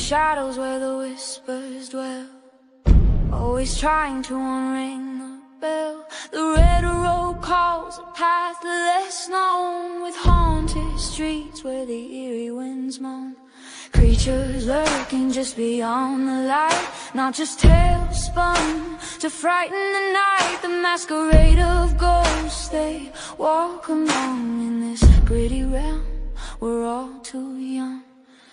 shadows where the whispers dwell, always trying to unring the bell. The red road calls a path less known, with haunted streets where the eerie winds moan. Creatures lurking just beyond the light, not just tales spun to frighten the night. The masquerade of ghosts, they walk along in this gritty realm. We're all too young.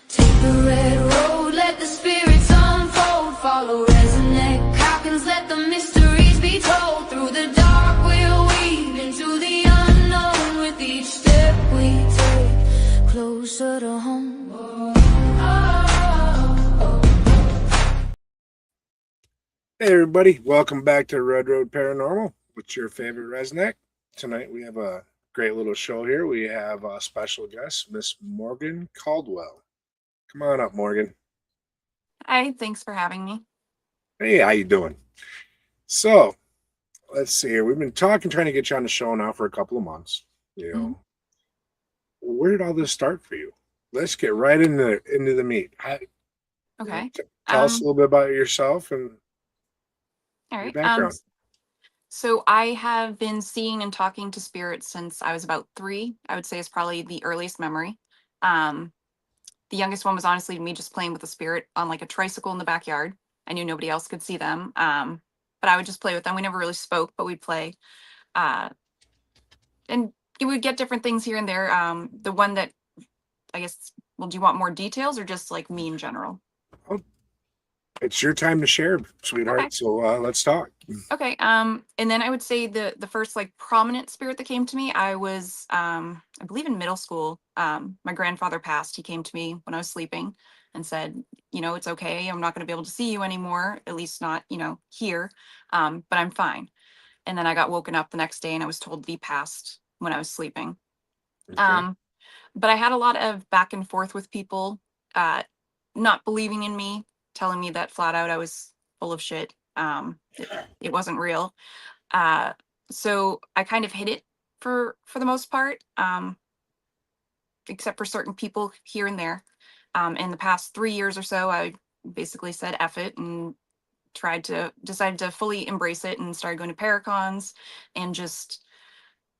Take the red road, let the spirits unfold. Follow RezNeck, Calkins, let the mysteries be told. Through the dark we'll weave into the unknown. With each step we take, closer to home. Hey everybody, welcome back to Red Road Paranormal. What's your favorite RezNeck? Tonight we have a great little show here. We have a special guest, Miss Morgan Caldwell. Come on up, Morgan. Hi, thanks for having me. Hey, how you doing? So, let's see here. We've been trying to get you on the show now for a couple of months. You know, where did all this start for you? Let's get right into the meat. Okay. Tell us a little bit about yourself and All your right. background. So I have been seeing and talking to spirits since I was about 3. I would say is probably the earliest memory. The youngest one was honestly me just playing with a spirit on like a tricycle in the backyard. I knew nobody else could see them. But I would just play with them. We never really spoke, but we'd play. And you would get different things here and there. The one that I guess, well, do you want more details or just like me in general? It's your time to share, sweetheart. Okay. So let's talk. Okay. And then I would say the first like prominent spirit that came to me, I was I believe in middle school. My grandfather passed. He came to me when I was sleeping and said, you know, it's okay. I'm not going to be able to see you anymore, at least not, you know, here. But I'm fine. And then I got woken up the next day and I was told that he passed when I was sleeping. Okay. But I had a lot of back and forth with people, not believing in me, telling me that flat out I was full of shit. It wasn't real. So I kind of hid it for the most part, except for certain people here and there. In the past 3 years or so, I basically said F it and decided to fully embrace it and started going to paracons and just,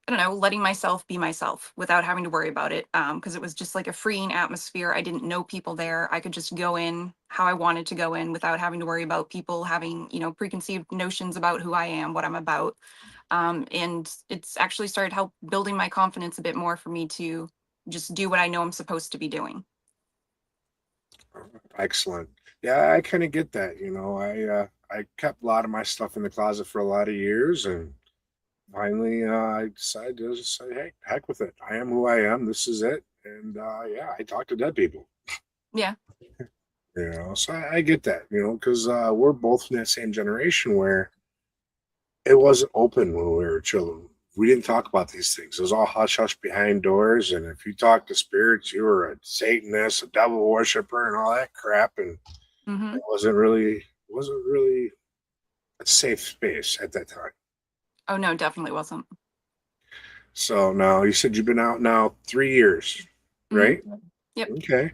I don't know, letting myself be myself without having to worry about it. Because it was just like a freeing atmosphere. I didn't know people there. I could just go in how I wanted to go in without having to worry about people having, you know, preconceived notions about who I am, what I'm about. And it's actually started help building my confidence a bit more for me to just do what I know I'm supposed to be doing. Excellent. Yeah, I kind of get that. You know, I kept a lot of my stuff in the closet for a lot of years, and finally I decided to just say, "Hey, heck with it. I am who I am. This is it." And yeah, I talk to dead people. Yeah. You know, so I get that. You know, because we're both in that same generation where it wasn't open when we were children. We didn't talk about these things. It was all hush hush behind doors. And if you talked to spirits, you were a Satanist, a devil worshiper, and all that crap. And it wasn't really a safe space at that time. Oh no, definitely wasn't. So now you said you've been out now 3 years, right? Yep. Okay.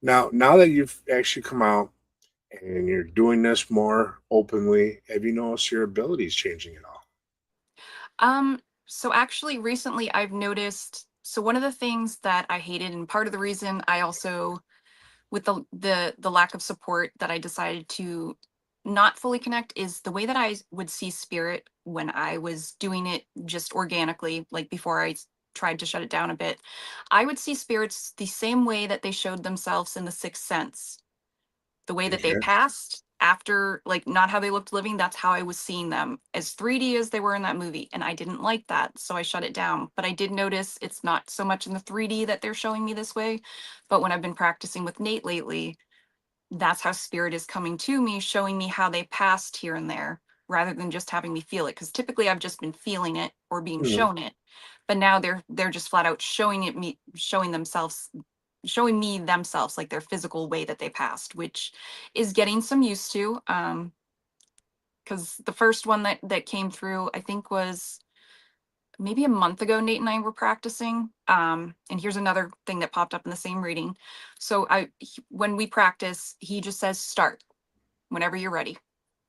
Now that you've actually come out and you're doing this more openly, have you noticed your abilities changing at all? So actually recently I've noticed, so one of the things that I hated, and part of the reason I also, with the lack of support, that I decided to not fully connect, is the way that I would see spirit when I was doing it just organically, like before I tried to shut it down a bit. I would see spirits the same way that they showed themselves in The Sixth Sense. The way that they Okay. passed after, like, not how they looked living, that's how I was seeing them, as 3D as they were in that movie. And I didn't like that, so I shut it down. But I did notice it's not so much in the 3D that they're showing me this way. But when I've been practicing with Nate lately, that's how spirit is coming to me, showing me how they passed here and there, rather than just having me feel it. Because typically I've just been feeling it or being Mhm. shown it. But now they're just flat out showing me themselves, like their physical way that they passed, which is getting some used to. Because the first one that came through, I think, was maybe a month ago, Nate and I were practicing. And here's another thing that popped up in the same reading. So when we practice, he just says start whenever you're ready.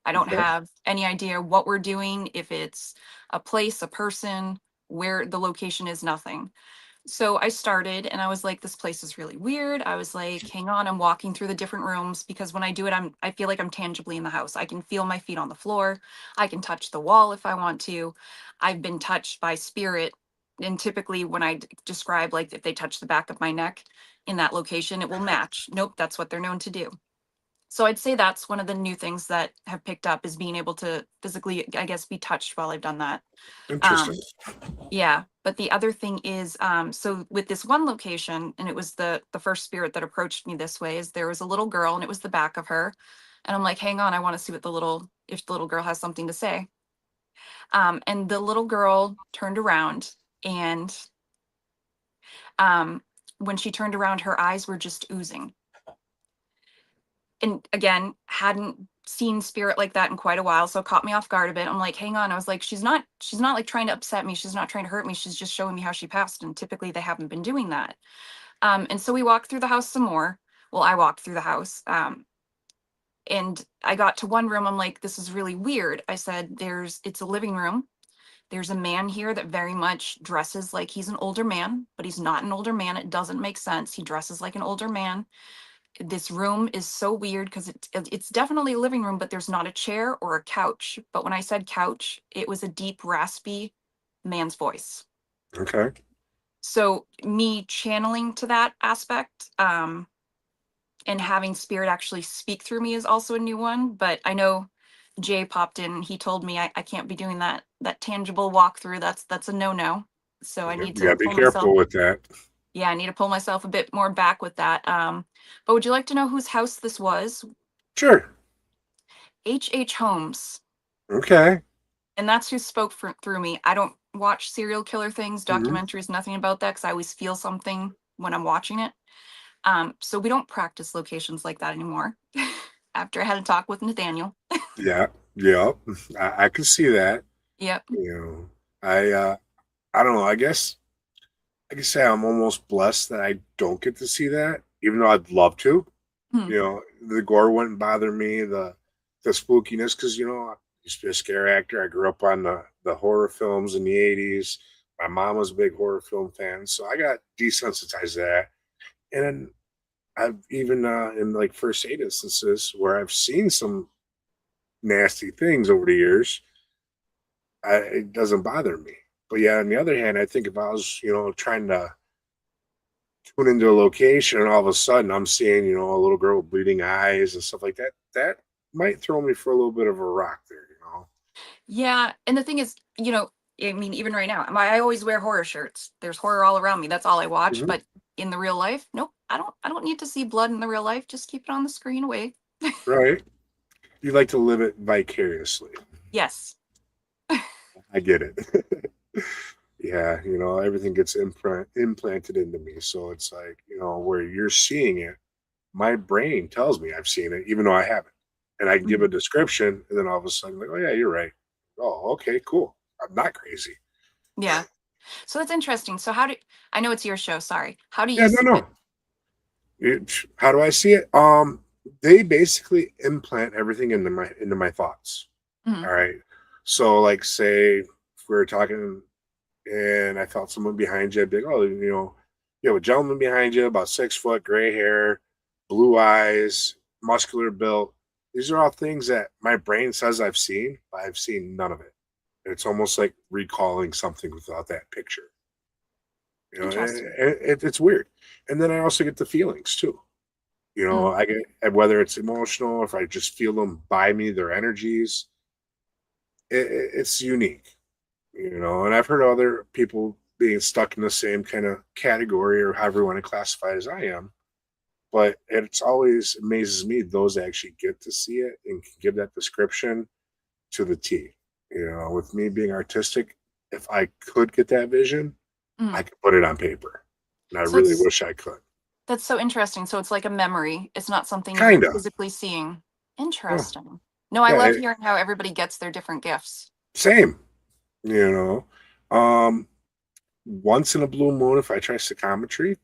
I don't Okay. have any idea what we're doing, if it's a place, a person, where the location is, nothing. So I started and I was like, this place is really weird. I was like, hang on, I'm walking through the different rooms because when I do it, I feel like I'm tangibly in the house. I can feel my feet on the floor. I can touch the wall if I want to. I've been touched by spirit. And typically when I describe, like, if they touch the back of my neck in that location, it will match. Nope, that's what they're known to do. So I'd say that's one of the new things that have picked up, is being able to physically, I guess, be touched while I've done that. Interesting. Um, yeah, but the other thing is, so with this one location, and it was the first spirit that approached me this way, is there was a little girl and it was the back of her. And I'm like, hang on, I want to see what if the little girl has something to say. And the little girl turned around, and when she turned around, her eyes were just oozing. And again, hadn't seen spirit like that in quite a while, so it caught me off guard a bit. I'm like, hang on. I was like, she's not like trying to upset me. She's not trying to hurt me. She's just showing me how she passed. And typically they haven't been doing that. And so we walked through the house some more. Well, I walked through the house. And I got to one room. I'm like, this is really weird. I said, it's a living room. There's a man here that very much dresses like he's an older man, but he's not an older man. It doesn't make sense. He dresses like an older man. This room is so weird because it's definitely a living room, but there's not a chair or a couch. But when I said couch, it was a deep, raspy man's voice. Okay. So me channeling to that aspect, and having spirit actually speak through me is also a new one. But I know Jay popped in. He told me I can't be doing that tangible walkthrough. That's a no-no. So I need You to gotta be pull myself. careful with that. Yeah, I need to pull myself a bit more back with that. But would you like to know whose house this was? Sure. H. Holmes. Okay. And that's who spoke through me. I don't watch serial killer things, Hmm. documentaries, nothing about that, because I always feel something when I'm watching it. So we don't practice locations like that anymore. After I had a talk with Nathaniel. Yeah. Yeah. I can see that. Yep. You know, I don't know. I can say I'm almost blessed that I don't get to see that, even though I'd love to. Hmm. You know, the gore wouldn't bother me, the spookiness, because I used to be a scare actor. I grew up on the horror films in the '80s. My mom was a big horror film fan, so I got desensitized to that. And then I've even in like first aid instances where I've seen some nasty things over the years, it doesn't bother me. But yeah, on the other hand, I think if I was, trying to tune into a location and all of a sudden I'm seeing, a little girl with bleeding eyes and stuff like that, that might throw me for a little bit of a rock there. Yeah. And the thing is, I mean, even right now, I always wear horror shirts. There's horror all around me. That's all I watch. Mhm. But in the real life, nope. I don't need to see blood in the real life. Just keep it on the screen away. Right? You like to live it vicariously. Yes. I get it. Yeah, everything gets implanted into me. So it's like, where you're seeing it, my brain tells me I've seen it, even though I haven't. And I can give a Mhm. description, and then all of a sudden, like, oh, yeah, you're right. Oh, okay, cool. I'm not crazy. Yeah. So that's interesting. So I know it's your show, sorry. How do Yeah, you see no, it? no. How do I see it? They basically implant everything into my thoughts. Mhm. All right. So, like, say if we were talking and I felt someone behind you, I'd be like, oh, you have a gentleman behind you, about 6 foot, gray hair, blue eyes, muscular built. These are all things that my brain says I've seen, but I've seen none of it. It's almost like recalling something without that picture. Interesting. It's weird. And then I also get the feelings too. Mm. I get, whether it's emotional, if I just feel them by me, their energies, it's unique. And I've heard other people being stuck in the same kind of category or however you want to classify it as I am. But it's always amazes me those actually get to see it and can give that description to the T. With me being artistic, if I could get that vision, I Mm. could put it on paper. And I So really wish I could. that's so interesting. So it's like a memory. It's not something you're Kinda. physically seeing. Yeah. Interesting. No, I Yeah. love hearing how everybody gets their different gifts. Same. You know. Um, once in a blue moon, if I try psychometry,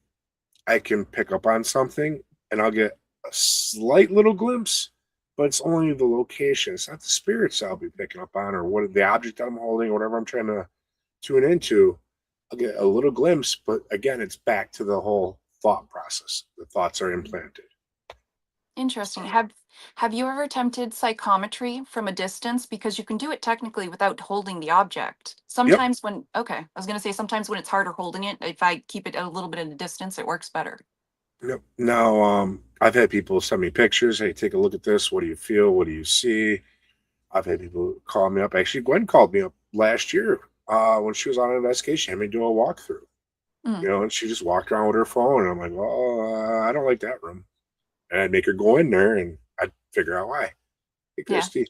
I can pick up on something and I'll get a slight little glimpse, but it's only the location. It's not the spirits I'll be picking up on or what the object I'm holding or whatever I'm trying to tune into. I'll get a little glimpse, but again, it's back to the whole thought process. The thoughts are implanted. Interesting. Have you ever attempted psychometry from a distance? Because you can do it technically without holding the object. Yep. Sometimes when, okay, I was gonna say sometimes when it's harder holding it, if I keep it a little bit at a distance, it works better. Yep. Now, I've had people send me pictures. Hey, take a look at this. What do you feel? What do you see? I've had people call me up. Actually, Gwen called me up last year when she was on an investigation, had me do a walkthrough. Mm, And she just walked around with her phone, and I'm like, well, I don't like that room. And I'd make her go in there, and I'd figure out why. Hey, yeah. Christy.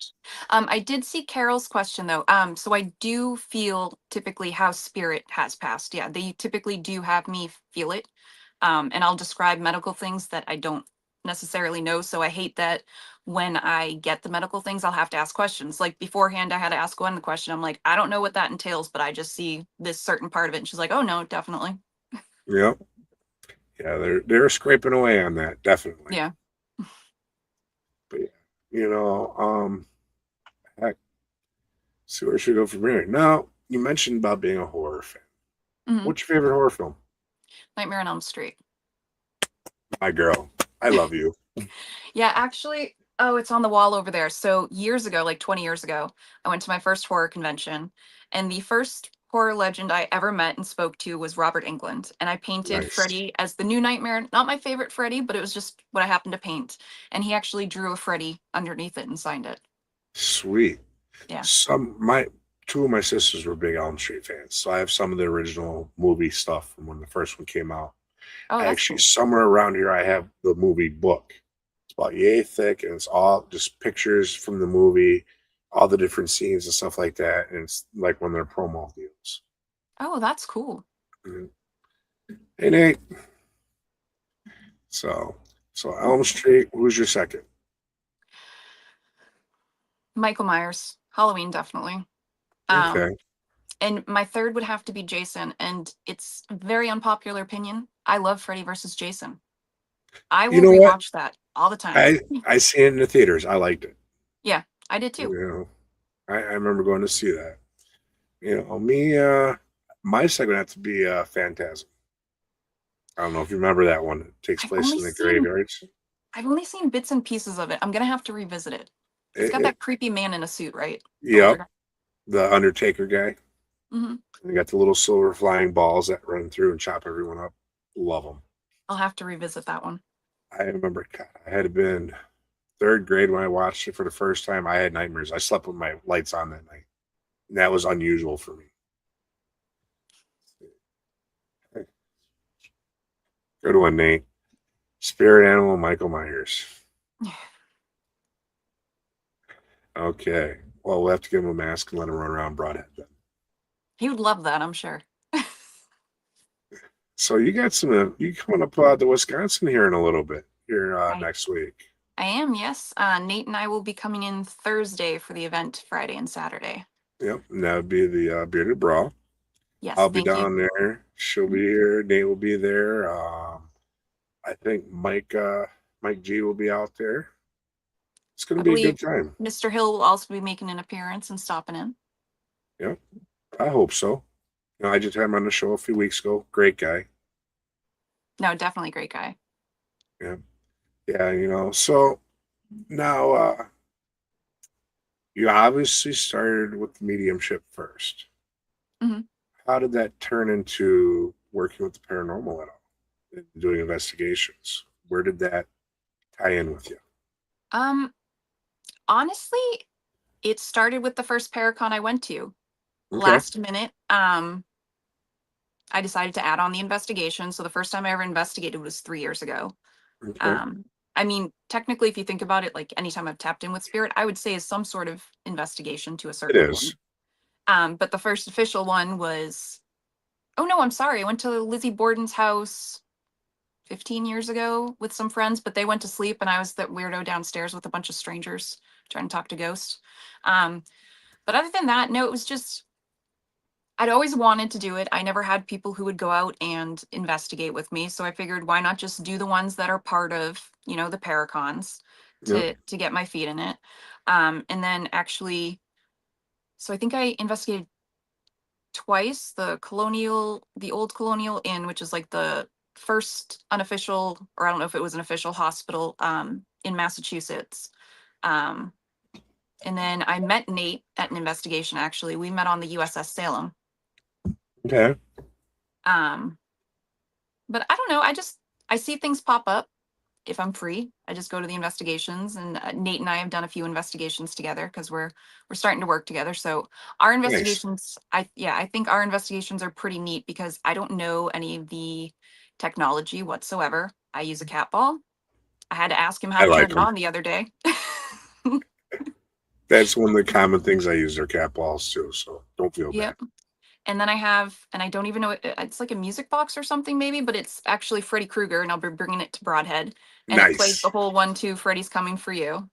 I did see Carol's question though. So I do feel typically how spirit has passed. Yeah, they typically do have me feel it. And I'll describe medical things that I don't necessarily know. So I hate that when I get the medical things, I'll have to ask questions. Like beforehand, I had to ask Gwen the question. I'm like, I don't know what that entails, but I just see this certain part of it. And she's like, oh no, definitely. Yep. Yeah, they're scraping away on that, definitely. Yeah. But yeah, heck, see where should we go from here. Now, you mentioned about being a horror fan. Mhm. What's your favorite horror film? Nightmare on Elm Street. My girl. I love you. Yeah, actually, oh, it's on the wall over there. So years ago, like 20 years ago, I went to my first horror convention, and the first horror legend I ever met and spoke to was Robert Englund. And I painted Nice. Freddy as the new Nightmare. Not my favorite Freddy, but it was just what I happened to paint. And he actually drew a Freddy underneath it and signed it. Sweet. Yeah. Two of my sisters were big Elm Street fans, so I have some of the original movie stuff from when the first one came out. Oh, that's Actually, cool. somewhere around here, I have the movie book. It's about yay thick, and it's all just pictures from the movie, all the different scenes and stuff like that. And it's like when they're promo deals. Oh, that's cool. Mhm. Hey Nate. So Elm Street. Who's your second? Michael Myers. Halloween, definitely. Um, Okay. and my third would have to be Jason. And it's a very unpopular opinion. I love Freddy versus Jason. I You will know what? rewatch that all the time. I see it in the theaters. I liked it. Yeah, I did You too. know, I remember going to see that. Me, my second would have to be Phantasm. I don't know if you remember that one. It takes I've place only in the seen graveyards. I've only seen bits and pieces of it. I'm gonna have to revisit it. It's got It, that creepy man in a suit, right? The older yep, guy. the Undertaker guy. Hmm. They got the little silver flying balls that run through and chop everyone up. Love them. I'll have to revisit that one. I remember God, I had been third grade when I watched it for the first time. I had nightmares. I slept with my lights on that night. And that was unusual for me. Good one, Nate. Spirit animal, Michael Myers. Okay. Well, we'll have to give him a mask and let him run around broadhead then. He would love that, I'm sure. So you got you coming up to Wisconsin here in a little bit here I next week. I am, yes. Nate and I will be coming in Thursday for the event Friday and Saturday. Yep, and that would be the Bearded Brawl. Yes, I'll be thank you. down there. She'll be here. Nate will be there. I think Mike G will be out there. It's going I to be a believe good time. Mr. Hill will also be making an appearance and stopping in. Yep, I hope so. I just had him on the show a few weeks ago. Great guy. No, definitely great guy. Yeah, yeah. So now you obviously started with the mediumship first. Hmm. How did that turn into working with the paranormal at all? And doing investigations. Where did that tie in with you? Um, Honestly, it started with the first Paracon I went to. Okay. Last minute, I decided to add on the investigation. So the first time I ever investigated was 3 years ago. Okay. Um, I mean, technically, if you think about it, like anytime I've tapped in with spirit, I would say is some sort of investigation to a It certain is. point. But the first official one was, oh no, I'm sorry. I went to Lizzie Borden's house 15 years ago with some friends, but they went to sleep and I was that weirdo downstairs with a bunch of strangers trying to talk to ghosts. But other than that, no, it was just I'd always wanted to do it. I never had people who would go out and investigate with me. So I figured why not just do the ones that are part of, the paracons Yep. to get my feet in it. And then actually, so I think I investigated twice the old Colonial Inn, which is like the first unofficial, or I don't know if it was an official hospital in Massachusetts. Um, and then I met Nate at an investigation. Actually, we met on the USS Salem. Okay. Um, but I don't know. I see things pop up if I'm free. I just go to the investigations, and Nate and I have done a few investigations together because we're starting to work together. So our Nice. investigations, I think our investigations are pretty neat because I don't know any of the technology whatsoever. I use a cat ball. I had to ask him how I to turn like it them. on the other day. That's one of the common things I use are cat balls too. So don't feel bad. Yep. And then and I don't even know, it's like a music box or something maybe, but it's actually Freddy Krueger, and I'll be bringing it to Broadhead, and it plays the Nice. whole 1-2 Freddy's Coming for You.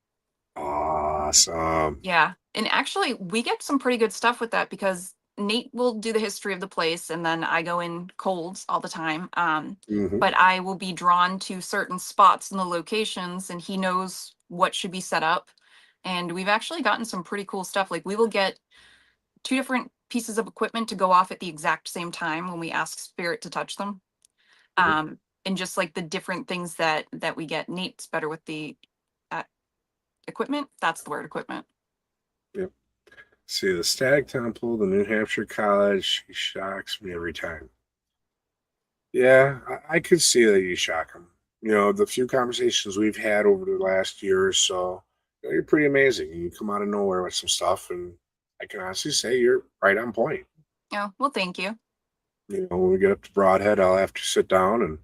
Awesome. Yeah. And actually, we get some pretty good stuff with that because Nate will do the history of the place, and then I go in colds all the time. Hmm. But I will be drawn to certain spots in the locations, and he knows what should be set up. And we've actually gotten some pretty cool stuff. Like we will get two different pieces of equipment to go off at the exact same time when we ask Spirit to touch them. Hmm. And just like the different things that we get. Nate's better with the uh, equipment. That's the word, equipment. Yep. See the Stag Temple, the New Hampshire College. He shocks me every time. Yeah, I could see that you shock him. The few conversations we've had over the last year or so, you're pretty amazing. You come out of nowhere with some stuff, and I can honestly say you're right on point. Oh, well, thank you. When we get up to Broadhead, I'll have to sit down and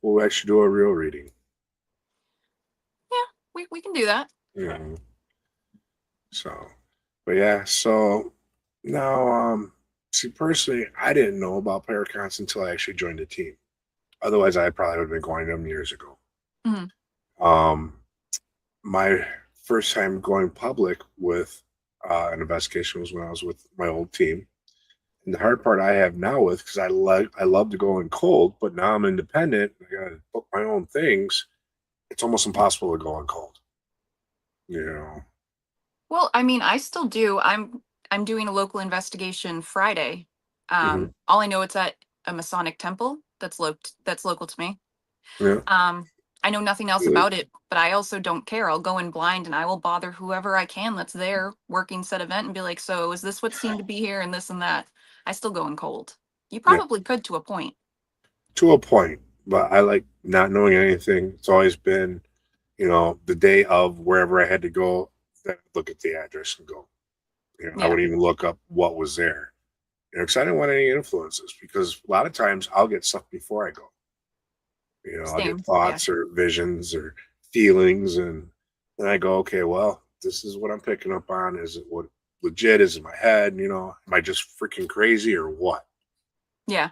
we'll actually do a real reading. Yeah, we can do that. You know, so, but yeah, so now, see, personally, I didn't know about paracons until I actually joined the team. Otherwise, I probably would have been going to them years ago. Mhm. Um, my first time going public with an investigation was when I was with my old team. And the hard part I have now with because I love to go in cold, but now I'm independent. I got to book my own things. It's almost impossible to go in cold. You know. Well, I mean, I still do. I'm doing a local investigation Friday. Hmm. All I know it's at a Masonic temple that's local to me. Yeah. Um, I know nothing else Really? about it, but I also don't care. I'll go in blind and I will bother whoever I can that's there working said event and be like, so is this what seemed to be here and this and that? I still go in cold. You Yeah. probably could to a point. To a point, but I like not knowing anything. It's always been, the day of wherever I had to go, then look at the address and go. I Yeah, wouldn't even look up what was there. Because I didn't want any influences because a lot of times I'll get stuff before I go. I'll get same. Yeah. thoughts or visions or feelings, and then I go, okay, well, this is what I'm picking up on. Is it what legit is in my head? Am I just freaking crazy or what? Yeah.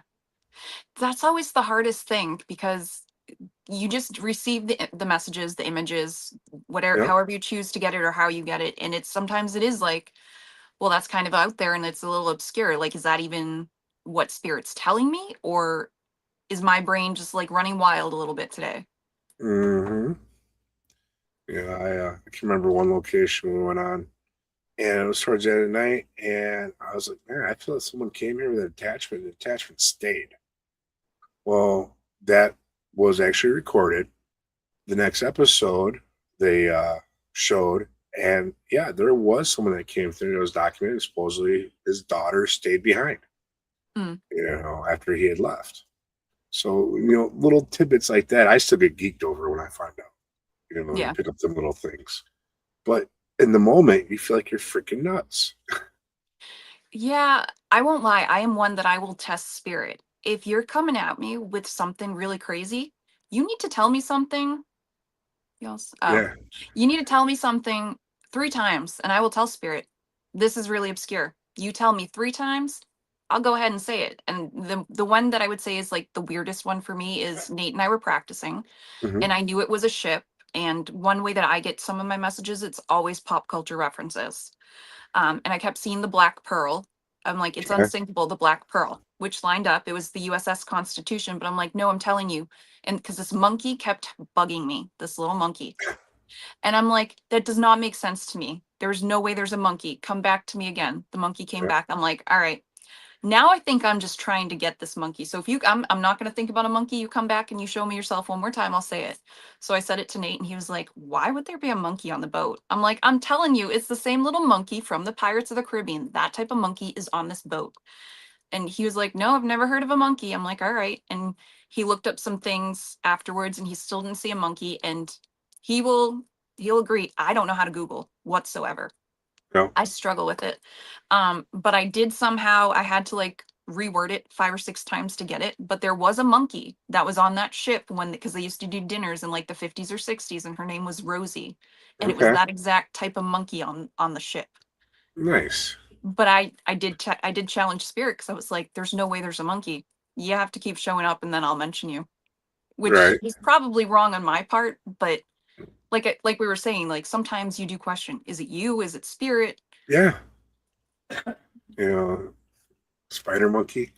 That's always the hardest thing because you just receive the messages, the images, whatever, Yep. however you choose to get it or how you get it. And it's sometimes it is like, well, that's kind of out there and it's a little obscure. Like, is that even what spirit's telling me? Or is my brain just like running wild a little bit today? Hmm. Yeah, I can remember one location we went on, and it was towards the end of the night, and I was like, man, I feel like someone came here with an attachment, and the attachment stayed. Well, that was actually recorded. The next episode they showed, and yeah, there was someone that came through. It was documented. Supposedly, his daughter stayed behind. Mm, After he had left. So little tidbits like that, I still get geeked over when I find out. You yeah. pick up them little things, but in the moment, you feel like you're freaking nuts. Yeah. I won't lie. I am one that I will test spirit. If you're coming at me with something really crazy, you need to tell me something. Yes. Oh, Yeah. you need to tell me something 3 times and I will tell spirit, this is really obscure. You tell me 3 times, I'll go ahead and say it. And the one that I would say is like the weirdest one for me is Nate and I were practicing Hmm. and I knew it was a ship. And one way that I get some of my messages, it's always pop culture references. And I kept seeing the Black Pearl. I'm like, it's Okay. unsinkable, the Black Pearl, which lined up. It was the USS Constitution, but I'm like, no, I'm telling you. And because this monkey kept bugging me, this little monkey. And I'm like, that does not make sense to me. There's no way there's a monkey. Come back to me again. The monkey came Yeah. back. I'm like, all right. Now I think I'm just trying to get this monkey. So if you, I'm not going to think about a monkey. You come back and you show me yourself one more time, I'll say it. So I said it to Nate and he was like, why would there be a monkey on the boat? I'm like, I'm telling you, it's the same little monkey from the Pirates of the Caribbean. That type of monkey is on this boat. And he was like, no, I've never heard of a monkey. I'm like, all right. And he looked up some things afterwards and he still didn't see a monkey. And he'll agree. I don't know how to Google whatsoever. No. I struggle with it. But I did somehow, I had to like reword it 5 or 6 times to get it. But there was a monkey that was on that ship because they used to do dinners in like the 50s or 60s, and her name was Rosie. And it was Okay. that exact type of monkey on the ship. Nice. But I did challenge Spirit because I was like, there's no way there's a monkey. You have to keep showing up and then I'll mention you. Which Right. is probably wrong on my part, but like we were saying, like sometimes you do question, is it you? Is it Spirit? Yeah. You know, spider monkey.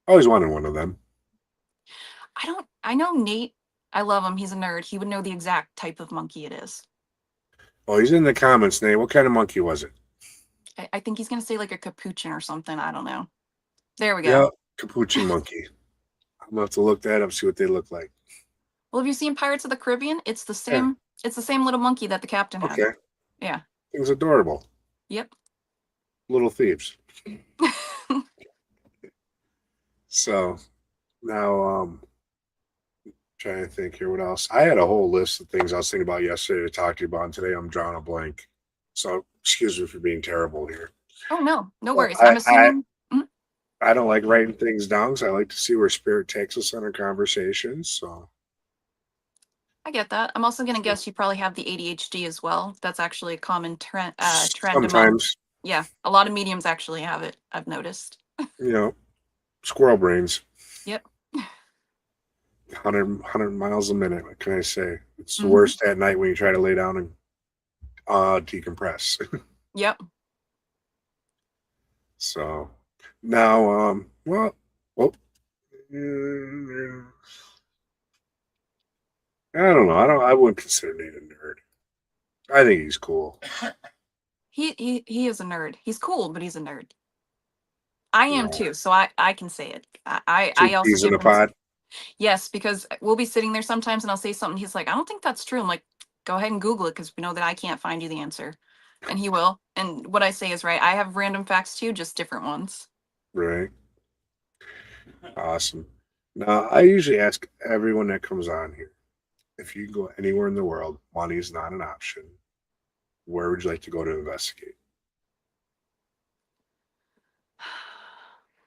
Always wanted one of them. I know Nate, I love him, he's a nerd. He would know the exact type of monkey it is. Oh, he's in the comments, Nate. What kind of monkey was it? I think he's gonna say like a capuchin or something. I don't know. There we go. Yeah, capuchin monkey. I'm gonna have to look that up, see what they look like. Well, have you seen Pirates of the Caribbean? It's the Yeah. same. It's the same little monkey that the captain had. Okay. Yeah. Thing's adorable. Yep. Little thieves. So now, trying to think here what else. I had a whole list of things I was thinking about yesterday to talk to you about, and today I'm drawing a blank. So excuse me for being terrible here. Oh no, no Well, worries. I'm assuming. I don't like writing things down, so I like to see where spirit takes us in our conversations. So I get that. I'm also gonna guess you probably have the ADHD as well. That's actually a common trend among. sometimes, Yeah, a lot of mediums actually have it. I've noticed. you know, squirrel brains. Yep. 100 miles a minute. What can I say? It's the Mhm. worst at night when you try to lay down and decompress. Yep. So now, well, I don't know. I wouldn't consider Nate a nerd. I think he's cool. He is a nerd. He's cool, but he's a nerd. I am Yeah. too, so I can say it. I Two also peas in give a him pod. yes, because we'll be sitting there sometimes and I'll say something. He's like, I don't think that's true. I'm like, go ahead and Google it because we know that I can't find you the answer. And he will. And what I say is right. I have random facts too, just different ones. Right. Awesome. Now, I usually ask everyone that comes on here, if you can go anywhere in the world, money is not an option. Where would you like to go to investigate?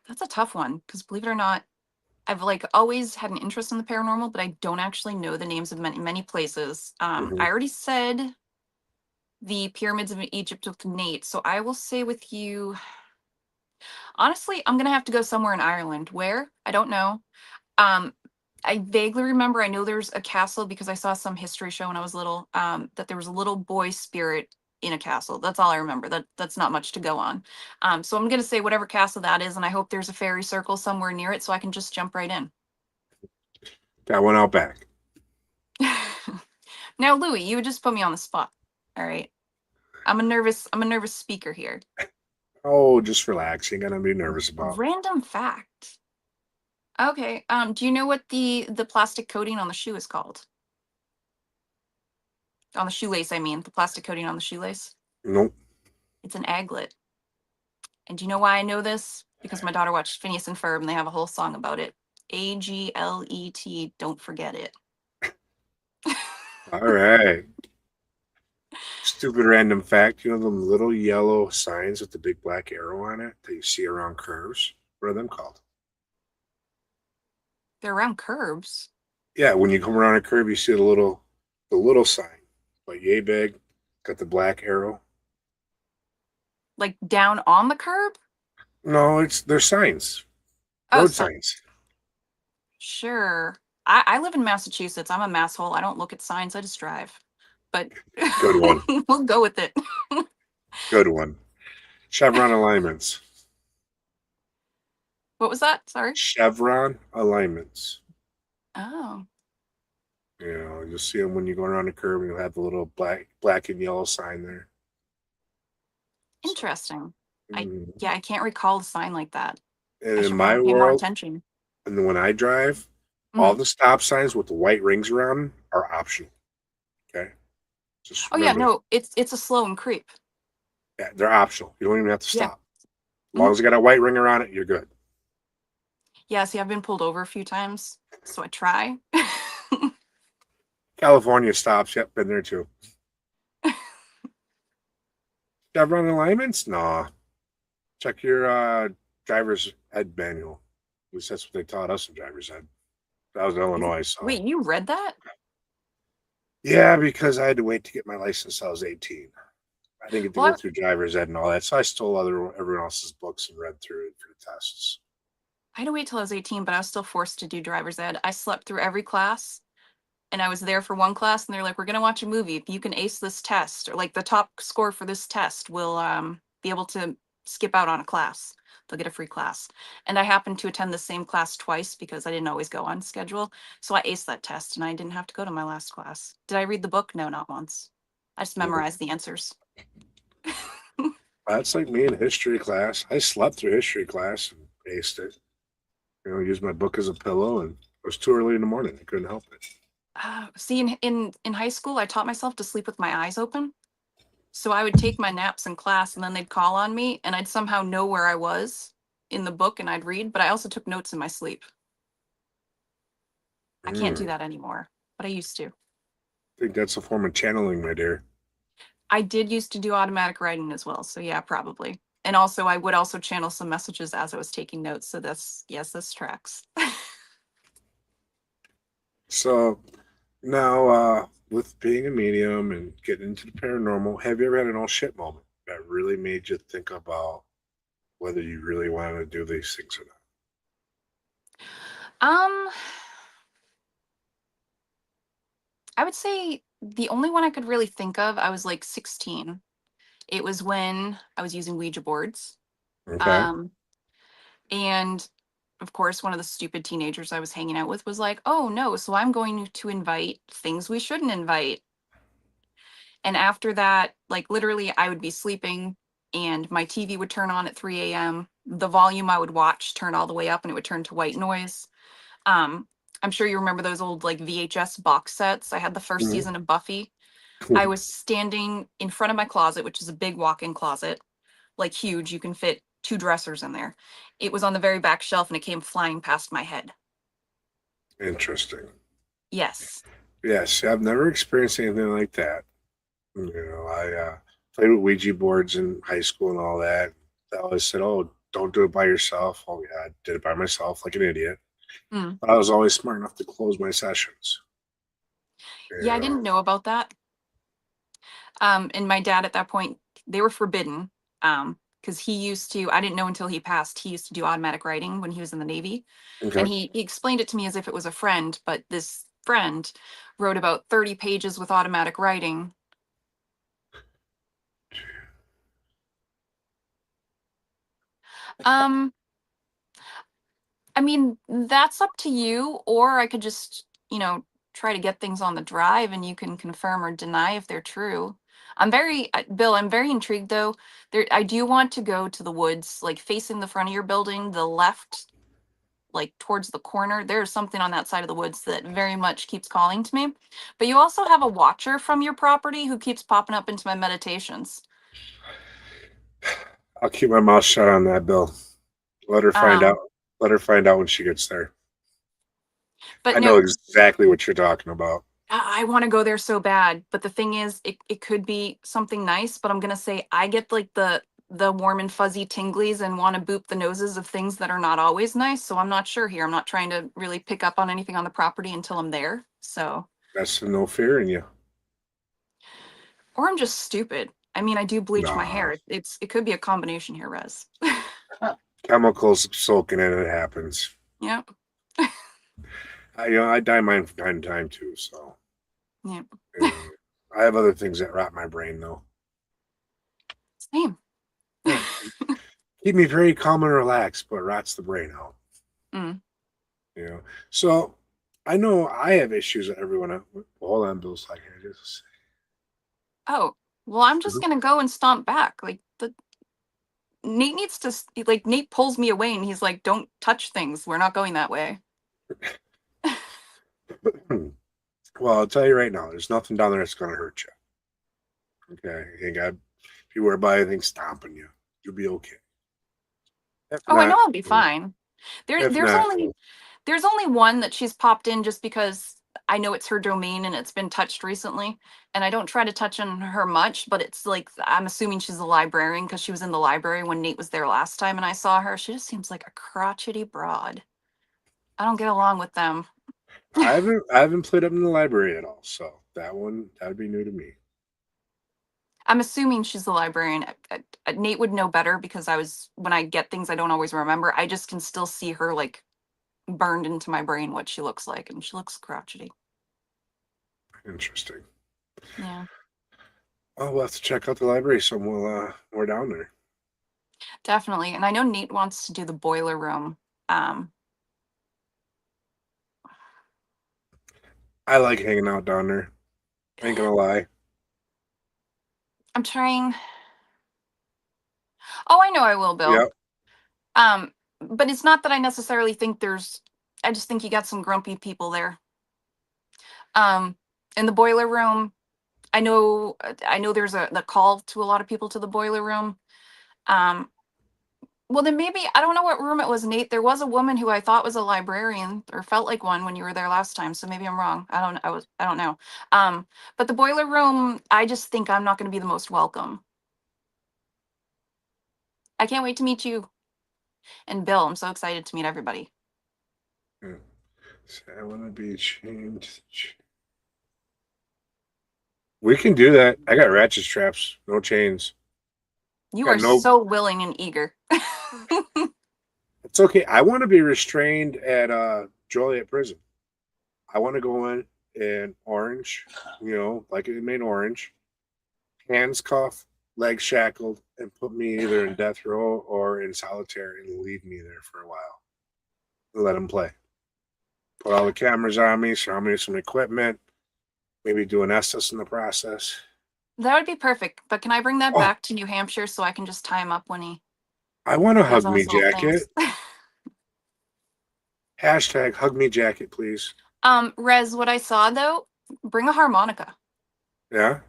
That's a tough one because believe it or not, I've like always had an interest in the paranormal, but I don't actually know the names of many places. I already said the pyramids of Egypt with Nate, so I will say with you. Honestly, I'm gonna have to go somewhere in Ireland. Where? I don't know. Um, I vaguely remember. I know there's a castle because I saw some history show when I was little. That there was a little boy spirit in a castle. That's all I remember. That's not much to go on. So I'm gonna say whatever castle that is, and I hope there's a fairy circle somewhere near it so I can just jump right in. Got one out back. Now, Louie, you just put me on the spot. All right. I'm a nervous speaker here. Oh, just relax. You ain't gonna be nervous about. Random fact. Okay. Do you know what the plastic coating on the shoe is called? On the shoelace, I mean, the plastic coating on the shoelace. Nope. It's an aglet. And do you know why I know this? Because my daughter watched Phineas and Ferb and they have a whole song about it. AGLET, don't forget it. All right. Stupid random fact. You know them little yellow signs with the big black arrow on it that you see around curves? What are them called? They're around curbs. Yeah, when you come around a curve, you see the little sign, but yay big, got the black arrow. Like down on the curb? No, they're signs, Oh, road signs. Sure. I live in Massachusetts. I'm a masshole. I don't look at signs. I just drive. But Good one. we'll go with it. Good one. Chevron alignments. What was that? Sorry. Chevron alignments. Oh. You'll see them when you go around the curve, and you'll have the little black and yellow sign there. Interesting. Mm. I can't recall a sign like that. And I in should my probably pay more world, attention. and when I drive, all the stop signs with the white rings around them are optional. Okay, just remember. No, it's a slow and creep. Yeah, they're optional. You don't even have to stop. Yeah. As long as you got a white ring around it, you're good. Yeah, see, I've been pulled over a few times, so I try. California stops. Yep, been there too. Chevron alignments? Nah. Check your driver's ed manual. At least that's what they taught us in driver's ed. That was in Illinois. So. Wait, you read that? Yeah, because I had to wait to get my license till I was 18. I didn't get to go through driver's ed and all that, so I stole everyone else's books and read through it for the tests. I had to wait till I was 18, but I was still forced to do driver's ed. I slept through every class, and I was there for one class, and they're like, we're going to watch a movie. If you can ace this test, or like the top score for this test will be able to skip out on a class. They'll get a free class. And I happened to attend the same class twice because I didn't always go on schedule. So I aced that test, and I didn't have to go to my last class. Did I read the book? No, not once. I just memorized the answers. That's like me in history class. I slept through history class and aced it. Used my book as a pillow, and it was too early in the morning. I couldn't help it. See, in high school, I taught myself to sleep with my eyes open. So I would take my naps in class, and then they'd call on me, and I'd somehow know where I was in the book, and I'd read, but I also took notes in my sleep. I can't do that anymore, but I used to. I think that's a form of channeling, my dear. I did used to do automatic writing as well, so yeah, probably. And also, I would also channel some messages as I was taking notes, so this tracks. So now, with being a medium and getting into the paranormal, have you ever had an all shit moment that really made you think about whether you really wanted to do these things or not? I would say the only one I could really think of, I was like 16. It was when I was using Ouija boards. Okay. And of course, one of the stupid teenagers I was hanging out with was like, oh no, so I'm going to invite things we shouldn't invite. And after that, like literally I would be sleeping and my TV would turn on at 3 a.m. The volume I would watch turn all the way up and it would turn to white noise. I'm sure you remember those old like VHS box sets. I had the first season of Buffy. I was standing in front of my closet, which is a big walk-in closet, like huge. You can fit 2 dressers in there. It was on the very back shelf and it came flying past my head. Interesting. Yes. Yes, I've never experienced anything like that. I played with Ouija boards in high school and all that. They always said, oh, don't do it by yourself. Oh, yeah, I did it by myself like an idiot. But I was always smart enough to close my sessions. Yeah, I didn't know about that. And my dad at that point, they were forbidden because he used to, I didn't know until he passed, he used to do automatic writing when he was in the Navy. Okay. And he explained it to me as if it was a friend, but this friend wrote about 30 pages with automatic writing. I mean, that's up to you, or I could just, try to get things on the drive and you can confirm or deny if they're true. Bill, I'm very intrigued though. I do want to go to the woods, like facing the front of your building, the left, like towards the corner. There's something on that side of the woods that very much keeps calling to me. But you also have a watcher from your property who keeps popping up into my meditations. I'll keep my mouth shut on that, Bill. Let her find out. Let her find out when she gets there. But I know exactly what you're talking about. I want to go there so bad, but the thing is, it could be something nice, but I'm gonna say I get like the warm and fuzzy tinglies and want to boop the noses of things that are not always nice. So I'm not sure here. I'm not trying to really pick up on anything on the property until I'm there. So that's no fear in you. Or I'm just stupid. I mean, I do bleach my hair. It could be a combination here, Rez. Chemicals soaking in, it happens. Yep. I dye mine from time to time too, so. Yep. I have other things that rot my brain though. Same. Yeah, keep me very calm and relaxed, but rots the brain out. Mm. You know, so I know I have issues with everyone else. Hold on, Bill's like, I just Oh, well, I'm just gonna go and stomp back. Like Nate needs to like Nate pulls me away and he's like, "Don't touch things. We're not going that way." well, I'll tell you right now, there's nothing down there that's gonna hurt you. Okay, you ain't got if you worry about anything stomping you, you'll be okay. If Oh, I know not, I'll be fine. if There's not, only one that she's popped in just because I know it's her domain and it's been touched recently, and I don't try to touch on her much, but it's like I'm assuming she's a librarian because she was in the library when Nate was there last time and I saw her. She just seems like a crotchety broad. I don't get along with them. I haven't played up in the library at all, so that would be new to me. I'm assuming she's the librarian. Nate would know better because when I get things I don't always remember, I just can still see her like burned into my brain what she looks like, and she looks crotchety. Interesting. Yeah. Oh, we'll have to check out the library some we're down there. Definitely. And I know Nate wants to do the boiler room. I like hanging out down there. Ain't gonna lie. I'm trying. Oh, I know I will, Bill. Yep. But it's not that I necessarily think I just think you got some grumpy people there. In the boiler room, I know there's the call to a lot of people to the boiler room. Well, then maybe I don't know what room it was, Nate. There was a woman who I thought was a librarian or felt like one when you were there last time. So maybe I'm wrong. I don't know. But the boiler room, I just think I'm not going to be the most welcome. I can't wait to meet you and Bill. I'm so excited to meet everybody. So I want to be changed. We can do that. I got ratchet straps, no chains. You Yeah, are no, so willing and eager. it's okay. I want to be restrained at Joliet prison. I want to go in orange, like it made orange, hands cuffed, legs shackled, and put me either in death row or in solitary and leave me there for a while. Let them play. Put all the cameras on me, surround me with some equipment, maybe do an Estes in the process. That would be perfect. But can I bring that Oh, back to New Hampshire so I can just tie him up when he I want a does hug all me his little jacket. things? Hashtag hug me jacket, please. Rez, what I saw though, bring a harmonica. Yeah.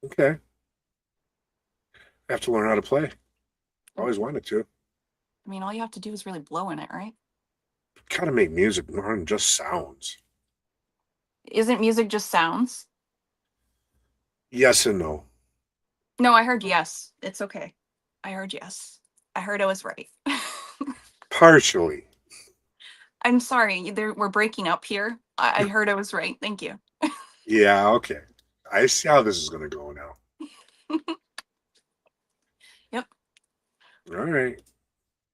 Okay. I have to learn how to play. Always wanted to. I mean, all you have to do is really blow in it, right? Gotta make music more than just sounds. Isn't music just sounds? Yes and no. No, I heard yes. It's okay. I heard yes. I heard I was right. Partially. I'm sorry. We're breaking up here. I heard I was right. Thank you. Yeah, okay. I see how this is gonna go now. Yep. All right.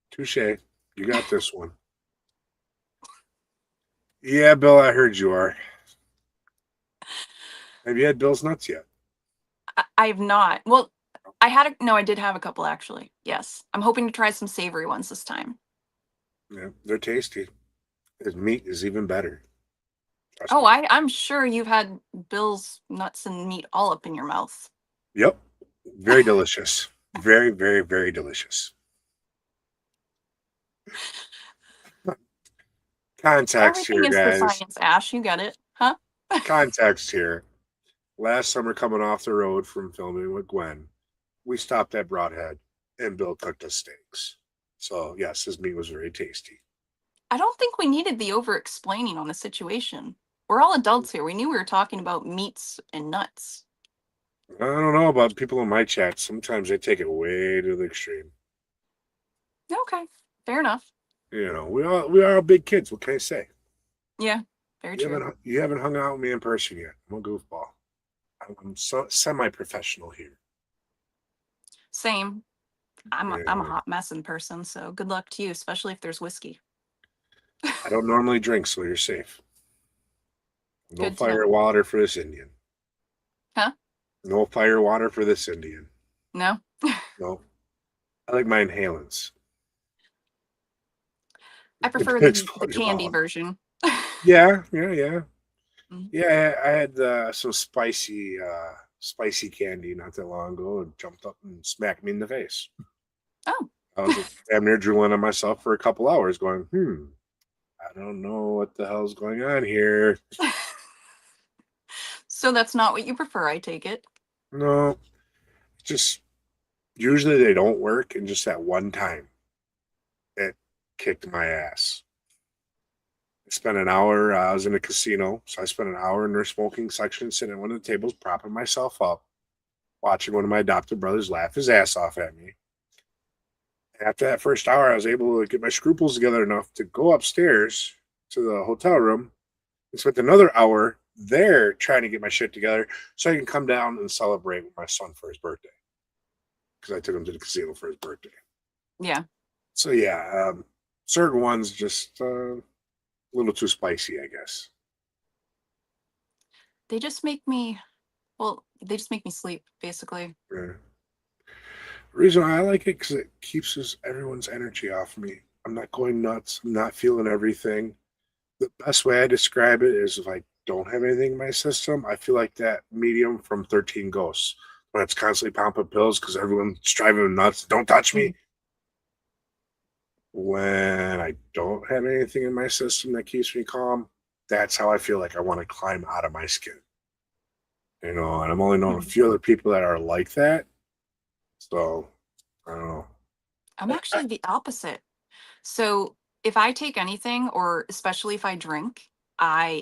Touche. You got this one. Yeah, Bill, I heard you are. Have you had Bill's nuts yet? I have not. Well, I did have a couple actually. Yes. I'm hoping to try some savory ones this time. Yeah, they're tasty. His meat is even better. Trust Oh, me. I'm sure you've had Bill's nuts and meat all up in your mouth. Yep. Very delicious. Very, very, very delicious. Context Everything here, is the guys. science, Ash. You get it, huh? Context here. Last summer, coming off the road from filming with Gwen, we stopped at Broadhead and Bill cooked us steaks. So, yes, his meat was very tasty. I don't think we needed the over explaining on the situation. We're all adults here. We knew we were talking about meats and nuts. I don't know about people in my chat. Sometimes they take it way to the extreme. Okay, fair enough. We are big kids. What can I say? Yeah, very true. You haven't hung out with me in person yet. I'm a goofball. I'm semi-professional here. Same. I'm a Yeah. hot mess in person, so good luck to you, especially if there's whiskey. I don't normally drink, so you're safe. No Good to know. fire water for this Indian. Huh? No fire water for this Indian. No? No. I like my inhalants. I prefer It's the pretty candy wild. version. Yeah. Mm. Yeah, I had some spicy candy not that long ago and jumped up and smacked me in the face. Oh, I was damn near drooling on myself for a couple hours going, I don't know what the hell's going on here. so that's not what you prefer, I take it. No, just usually they don't work. And just that one time, it kicked my ass. I spent an hour, I was in a casino. So I spent an hour in their smoking section, sitting at one of the tables, propping myself up, watching one of my adopted brothers laugh his ass off at me. After that first hour, I was able to get my scruples together enough to go upstairs to the hotel room and spent another hour there trying to get my shit together so I can come down and celebrate with my son for his birthday. Because I took him to the casino for his birthday. Yeah. So yeah, certain ones just a little too spicy, I guess. They just make me, well, they just make me sleep, basically. Yeah. The reason why I like it because it keeps everyone's energy off me. I'm not going nuts. I'm not feeling everything. The best way I describe it is if I don't have anything in my system, I feel like that medium from 13 Ghosts when it's constantly pumping pills because everyone's driving me nuts. Don't touch me. When I don't have anything in my system that keeps me calm, that's how I feel like I want to climb out of my skin. And I'm only known a few other people that are like that. So I don't know. I'm actually the opposite. So if I take anything, or especially if I drink,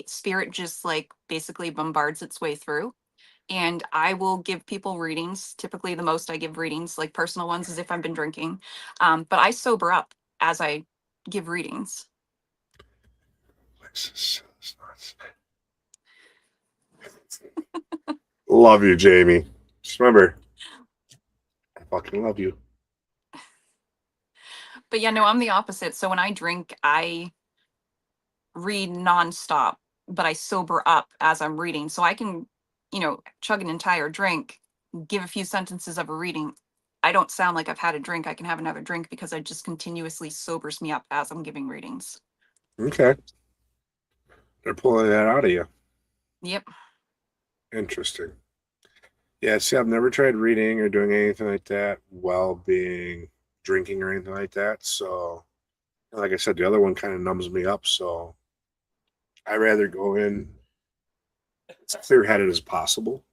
spirit just like basically bombards its way through. And I will give people readings. Typically, the most I give readings, like personal ones, is if I've been drinking. But I sober up as I give readings. Love you, Jamie. Just remember, I fucking love you. But yeah, no, I'm the opposite. So when I drink, I read nonstop, but I sober up as I'm reading. So I can, chug an entire drink, give a few sentences of a reading. I don't sound like I've had a drink. I can have another drink because it just continuously sobers me up as I'm giving readings. Okay. They're pulling that out of you. Yep. Interesting. Yeah, see, I've never tried reading or doing anything like that while being drinking or anything like that. So, like I said, the other one kind of numbs me up. So, I rather go in as clear headed as possible.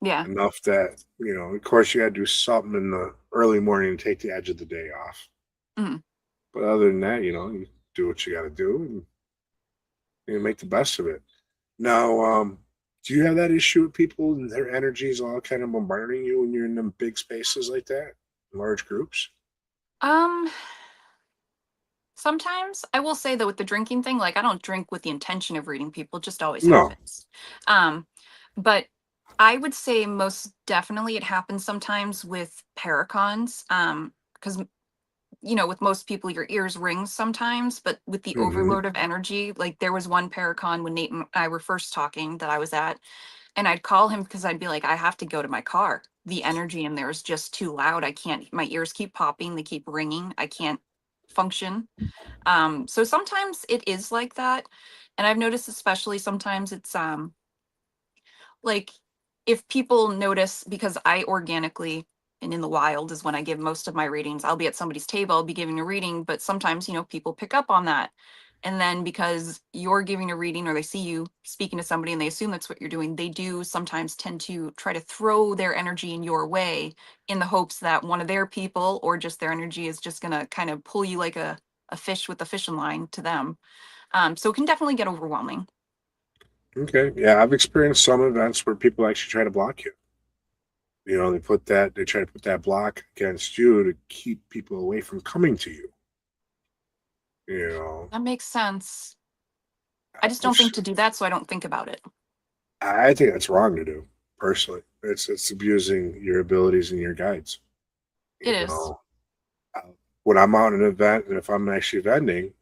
Yeah. Enough that, of course, you got to do something in the early morning to take the edge of the day off. Mhm. But other than that, you do what you got to do and make the best of it. Now, do you have that issue with people and their energies all kind of bombarding you when you're in them big spaces like that, large groups? Um, Sometimes I will say that with the drinking thing, like I don't drink with the intention of reading people, it just always No. happens. Um, but I would say most definitely it happens sometimes with paracons. Because with most people your ears ring sometimes, but with the Mm-hmm. overload of energy, like there was one paracon when Nate and I were first talking that I was at, and I'd call him because I'd be like, I have to go to my car. The energy in there is just too loud. I can't, my ears keep popping, they keep ringing. I can't function. So sometimes it is like that. And I've noticed especially sometimes it's like if people notice, because I organically and in the wild is when I give most of my readings. I'll be at somebody's table, I'll be giving a reading, but sometimes, people pick up on that. And then because you're giving a reading or they see you speaking to somebody and they assume that's what you're doing, they do sometimes tend to try to throw their energy in your way in the hopes that one of their people or just their energy is just going to kind of pull you like a fish with a fishing line to them. So it can definitely get overwhelming. Okay. Yeah, I've experienced some events where people actually try to block you. They try to put that block against you to keep people away from coming to you. That makes sense. I just don't think to do that, so I don't think about it. I think that's wrong to do, personally. It's abusing your abilities and your guides. It is. Uh, when I'm out at an event and if I'm actually vending,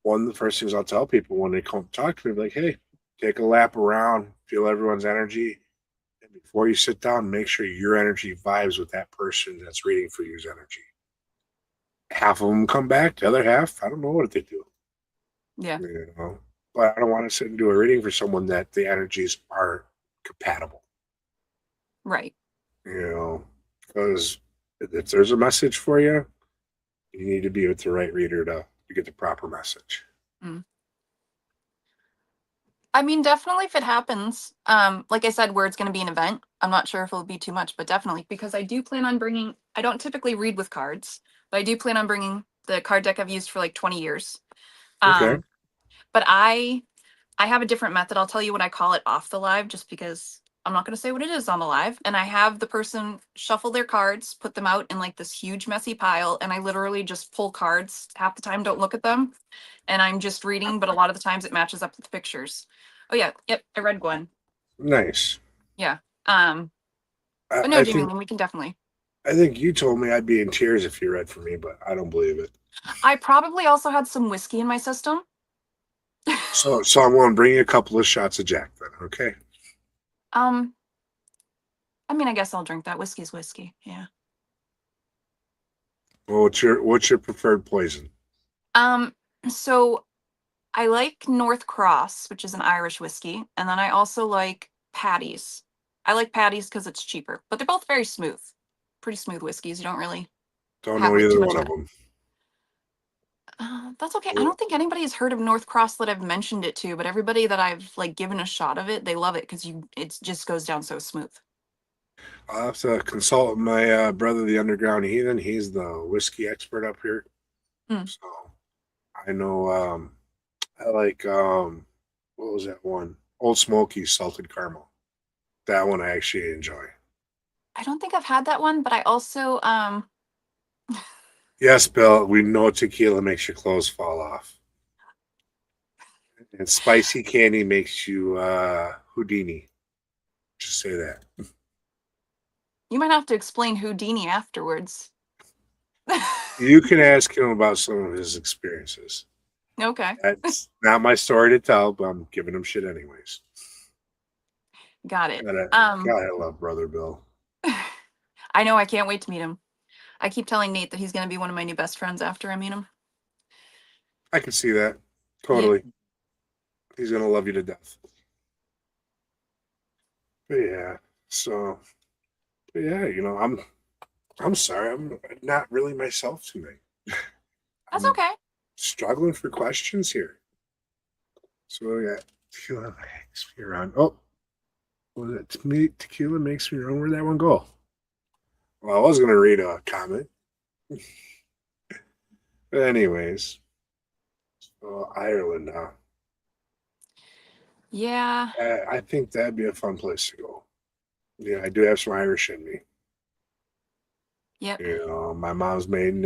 one of the first things I'll tell people when they come talk to me, like, hey, take a lap around, feel everyone's energy. And before you sit down, make sure your energy vibes with that person that's reading for you's energy. half of them come back. The other half, I don't know what they do. Yeah. You know, but I don't want to sit and do a reading for someone that the energies are compatible. Right. You know, because if there's a message for you, you need to be with the right reader to get the proper message. Mm. I mean, definitely if it happens, like I said, where it's going to be an event, I'm not sure if it'll be too much, but definitely, because I do plan on bringing, I don't typically read with cards, but I do plan on bringing the card deck I've used for like 20 years. Okay. But I have a different method. I'll tell you what I call it off the live, just because I'm not going to say what it is on the live. And I have the person shuffle their cards, put them out in like this huge messy pile, and I literally just pull cards. Half the time, don't look at them, and I'm just reading. But a lot of the times, it matches up with the pictures. Oh yeah, yep, I read Gwen. Nice. Yeah. I, But no, I Jamie think Lynn, we can definitely. I think you told me I'd be in tears if you read for me, but I don't believe it. I probably also had some whiskey in my system. So I'm going to bring you a couple of shots of Jack then. Okay. Um, I mean, I guess I'll drink that. Whiskey's whiskey. Yeah. Well, what's your preferred poison? So I like North Cross, which is an Irish whiskey, and then I also like Paddy's. I like Paddy's because it's cheaper, but they're both very smooth. Pretty smooth whiskeys. You don't really Don't have know like too either much one of of it. them. That's okay. I don't think anybody has heard of North Cross that I've mentioned it to, but everybody that I've like given a shot of it, they love it because it just goes down so smooth. I'll have to consult my brother, the Underground Heathen. He's the whiskey expert up here. Mm. So I know. I like what was that one? Old Smoky salted caramel. That one I actually enjoy. I don't think I've had that one, but I also Yes, Bill. We know tequila makes your clothes fall off, and spicy candy makes you Houdini. Just say that. you might have to explain Houdini afterwards. You can ask him about some of his experiences. Okay. That's not my story to tell, but I'm giving him shit anyways. Got it. God, I love Brother Bill. I know, I can't wait to meet him. I keep telling Nate that he's going to be one of my new best friends after I meet him. I can see that. Totally. He's gonna love you to death. But yeah. So but yeah, I'm sorry. I'm not really myself tonight. That's I'm okay. struggling for questions here. So yeah, tequila makes me run. Oh, was it tequila makes me run? Where'd that one go? Well, I was gonna read a comment. But anyways, so Ireland now. Yeah. I think that'd be a fun place to go. Yeah, I do have some Irish in me. Yep. You know, my mom's maiden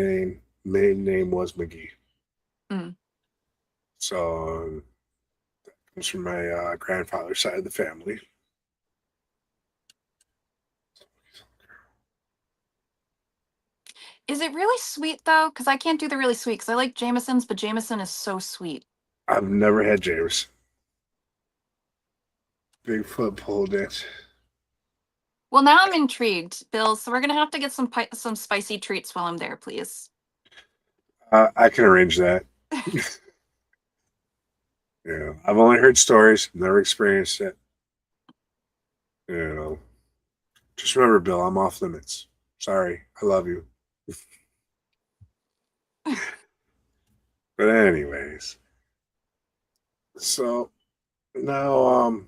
name was McGee. Mm. So that comes from my grandfather's side of the family. Is it really sweet though? Because I can't do the really sweet because I like Jameson's, but Jameson is so sweet. I've never had James. Bigfoot pulled it. Well, now I'm intrigued, Bill. So we're gonna have to get some spicy treats while I'm there, please. I can arrange that. Yeah, I've only heard stories, never experienced it. You know, just remember, Bill, I'm off limits. Sorry, I love you. But anyways, so now,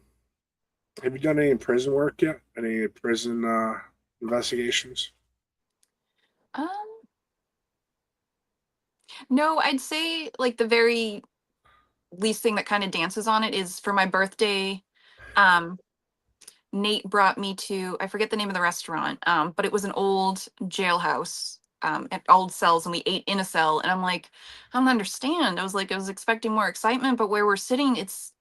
have you done any prison work yet? Any prison investigations? Um, no, I'd say like the very least thing that kind of dances on it is for my birthday. Um, Nate brought me to, I forget the name of the restaurant, but it was an old jailhouse, and old cells, and we ate in a cell. And I'm like, I don't understand. I was like, I was expecting more excitement, but where we're sitting, it's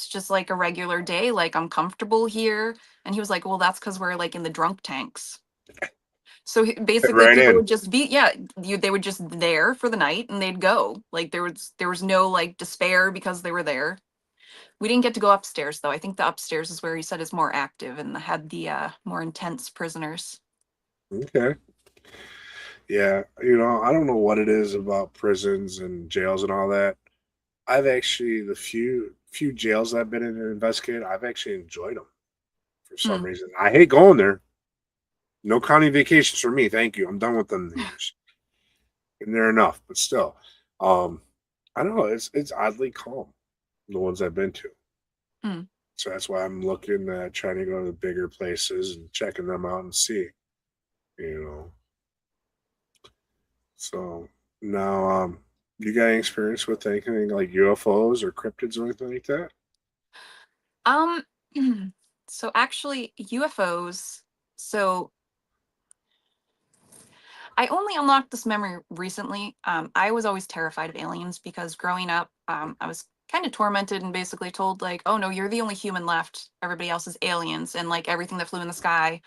just like a regular day. Like I'm comfortable here. And he was like, well, that's because we're like in the drunk tanks. So Fit basically, right people in. would just be, yeah, they would just there for the night and they'd go. Like there was no like despair because they were there. We didn't get to go upstairs though. I think the upstairs is where he said is more active and had the more intense prisoners. Okay. Yeah, I don't know what it is about prisons and jails and all that. I've actually the few jails I've been in and investigated, I've actually enjoyed them for some Mm, reason. I hate going there. No county vacations for me, thank you. I'm done with them years, and they're enough. But still, um, I don't know. It's oddly calm. The ones I've been to, mm. so that's why I'm looking at trying to go to the bigger places and checking them out and see. You know, so now, you got any experience with anything like UFOs or cryptids or anything like that? Um, so actually, UFOs. So I only unlocked this memory recently. I was always terrified of aliens because growing up, I was kind of tormented and basically told like, "Oh no, you're the only human left. Everybody else is aliens," and like everything that flew in the sky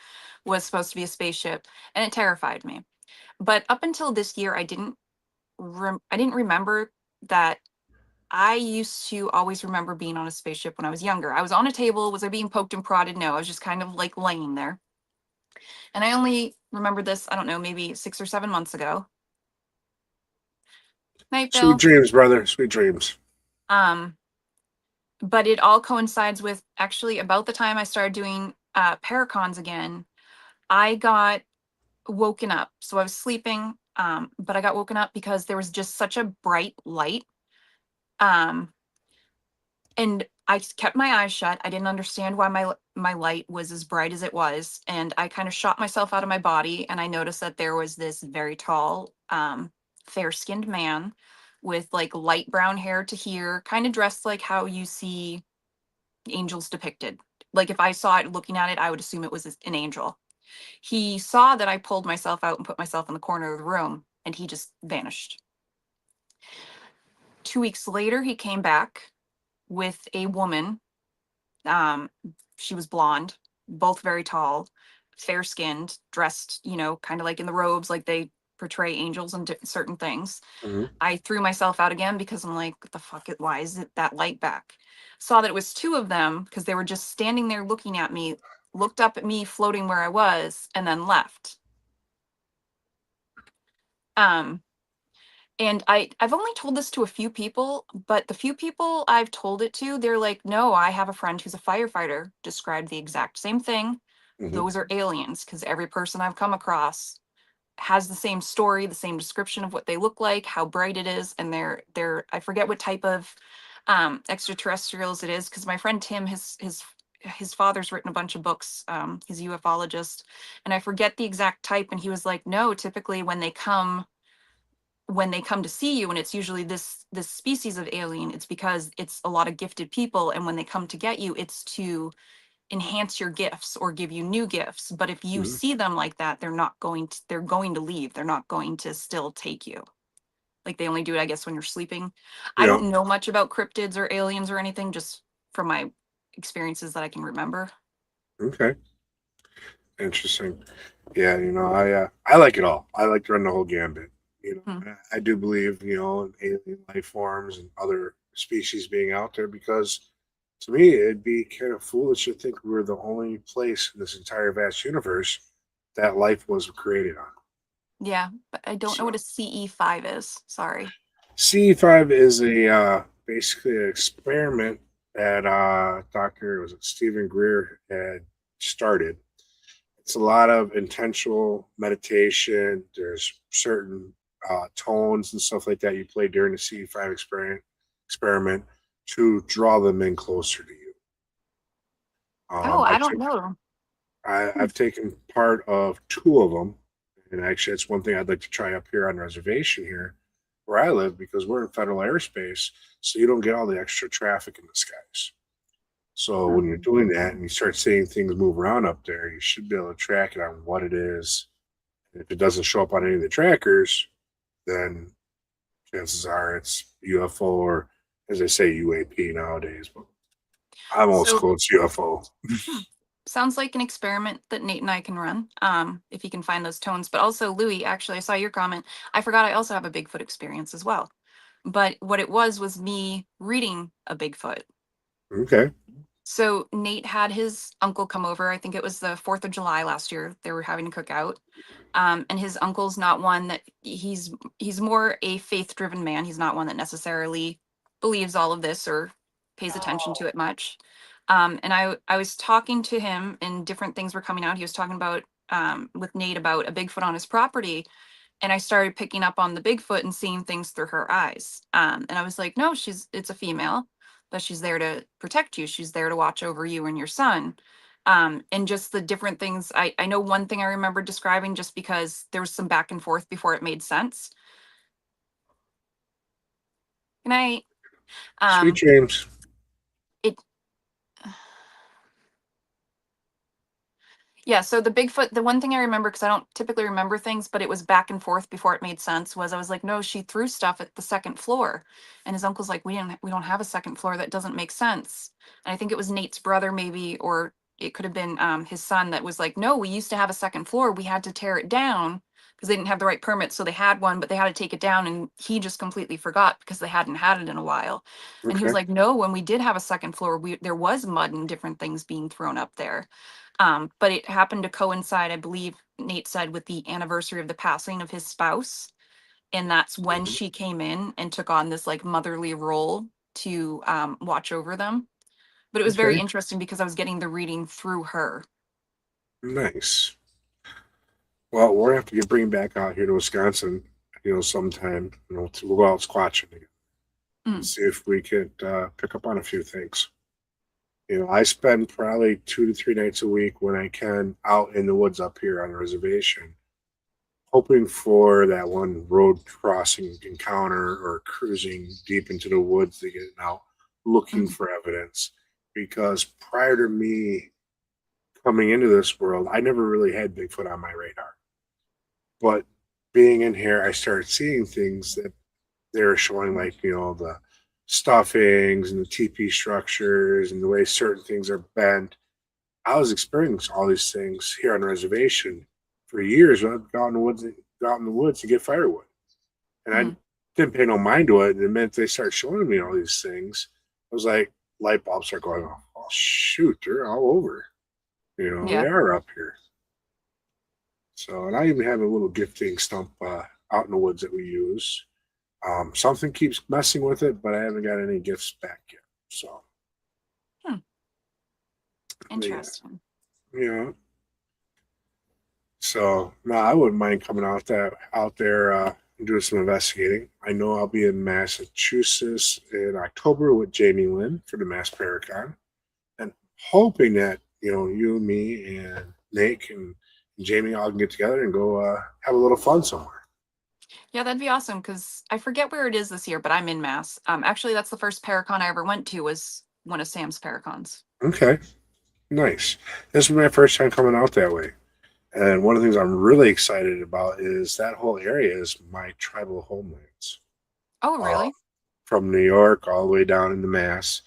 was supposed to be a spaceship, and it terrified me. But up until this year, I didn't remember that. I used to always remember being on a spaceship when I was younger. I was on a table. Was I being poked and prodded? No, I was just kind of like laying there. And I only remembered this, I don't know, maybe 6 or 7 months ago. Night, Sweet Bill. dreams, brother. Sweet dreams. Um, but it all coincides with actually about the time I started doing paracons again. I got woken up. So I was sleeping, but I got woken up because there was just such a bright light. Um, and kept my eyes shut. I didn't understand why my light was as bright as it was, and I kind of shot myself out of my body. And I noticed that there was this very tall, fair-skinned man with like light brown hair to here, kind of dressed like how you see angels depicted. Like if I saw it looking at it, I would assume it was an angel. He saw that I pulled myself out and put myself in the corner of the room, and he just vanished. 2 weeks later, he came back with a woman. Um, she was blonde, both very tall, fair skinned, dressed, kind of like in the robes, like they portray angels and certain things. Mhm. I threw myself out again because I'm like, what the fuck? Why is it that light back? Saw that it was two of them because they were just standing there looking at me, looked up at me floating where I was, and then left. Um, And I've only told this to a few people, but the few people I've told it to, they're like, "No, I have a friend who's a firefighter, described the exact same thing. Mhm. Those are aliens," because every person I've come across has the same story, the same description of what they look like, how bright it is, and they're I forget what type of extraterrestrials it is, because my friend Tim, his father's written a bunch of books. He's a ufologist, and I forget the exact type, and he was like, "No, typically when they come to see you, and it's usually this species of alien, it's because it's a lot of gifted people, and when they come to get you, it's to enhance your gifts or give you new gifts. But if you Mhm. see them like that, they're going to leave. They're not going to still take you. Like they only do it, I guess, when you're sleeping." I Yeah. don't know much about cryptids or aliens or anything, just from my experiences that I can remember. Okay. Interesting. Yeah, I like it all. I like to run the whole gambit. Hmm. I do believe, in alien life forms and other species being out there because to me it'd be kind of foolish to think we were the only place in this entire vast universe that life was created on. Yeah, but I don't know what So a CE5 is. Sorry. CE5 is a basically an experiment that Dr. was it Stephen Greer had started. It's a lot of intentional meditation. There's certain tones and stuff like that you play during the CE5 experiment to draw them in closer to you. Oh, I I've don't taken know. Hmm. I've taken part of two of them, and actually, it's one thing I'd like to try up here on reservation here where I live because we're in federal airspace, so you don't get all the extra traffic in the skies. So when you're doing that and you start seeing things move around up there, you should be able to track it on what it is. And if it doesn't show up on any of the trackers, then chances are it's UFO or, as they say, UAP nowadays. But I'm old So school. It's UFO. Hmm. Sounds like an experiment that Nate and I can run, if you can find those tones. But also, Louis, actually, I saw your comment. I forgot I also have a Bigfoot experience as well. But what it was me reading a Bigfoot. Okay. So Nate had his uncle come over. I think it was the 4th of July last year. They were having a cookout. And his uncle's not one that he's more a faith-driven man. He's not one that necessarily believes all of this or pays attention to it much. And I was talking to him and different things were coming out. He was talking about with Nate about a Bigfoot on his property. And I started picking up on the Bigfoot and seeing things through her eyes. And I was like, no, it's a female, but she's there to protect you. She's there to watch over you and your son. And just the different things. I know one thing I remember describing just because there was some back and forth before it made sense. And Sweet dreams. it Yeah, so the Bigfoot, the one thing I remember, because I don't typically remember things, but it was back and forth before it made sense, was I was like, no, she threw stuff at the second floor. And his uncle's like, we don't have a second floor. That doesn't make sense. And I think it was Nate's brother maybe, or it could have been his son that was like, no, we used to have a second floor. We had to tear it down because they didn't have the right permit. So they had one, but they had to take it down. And he just completely forgot because they hadn't had it in a while. And he was Okay. like, no, when we did have a second floor, there was mud and different things being thrown up there. But it happened to coincide, I believe Nate said, with the anniversary of the passing of his spouse. And that's when Mhm. she came in and took on this like motherly role to watch over them. But it was very Okay. interesting because I was getting the reading through her. Nice. Well, we're gonna have to get bring back out here to Wisconsin, sometime, to go out squatching again and Mm, see if we could pick up on a few things. I spend probably 2 to 3 nights a week when I can out in the woods up here on the reservation, hoping for that one road crossing encounter or cruising deep into the woods to get out looking mhm, for evidence. Because prior to me coming into this world, I never really had Bigfoot on my radar. But being in here, I started seeing things that they were showing, like, the stuffings and the TP structures and the way certain things are bent. I was experiencing all these things here on the reservation for years when I'd go out in the woods to get firewood. And I mhm. didn't pay no mind to it. And the minute they start showing me all these things, I was like, light bulbs start going off. Oh, shoot, they're all over. They Yeah. are up here. So, and I even have a little gifting stump out in the woods that we use. Something keeps messing with it, but I haven't got any gifts back yet. So, Hmm. yeah, Interesting. you know. So, no, I wouldn't mind coming out there and doing some investigating. I know I'll be in Massachusetts in October with Jamie Lynn for the Mass Paracon, and hoping that you, me, and Nate and Jamie all can get together and go have a little fun somewhere. Yeah, that'd be awesome because I forget where it is this year, but I'm in Mass. Actually, that's the first Paracon I ever went to was one of Sam's Paracons. Okay, nice. This is my first time coming out that way. And one of the things I'm really excited about is that whole area is my tribal homelands. Oh, Uh, really? from New York all the way down into Mass.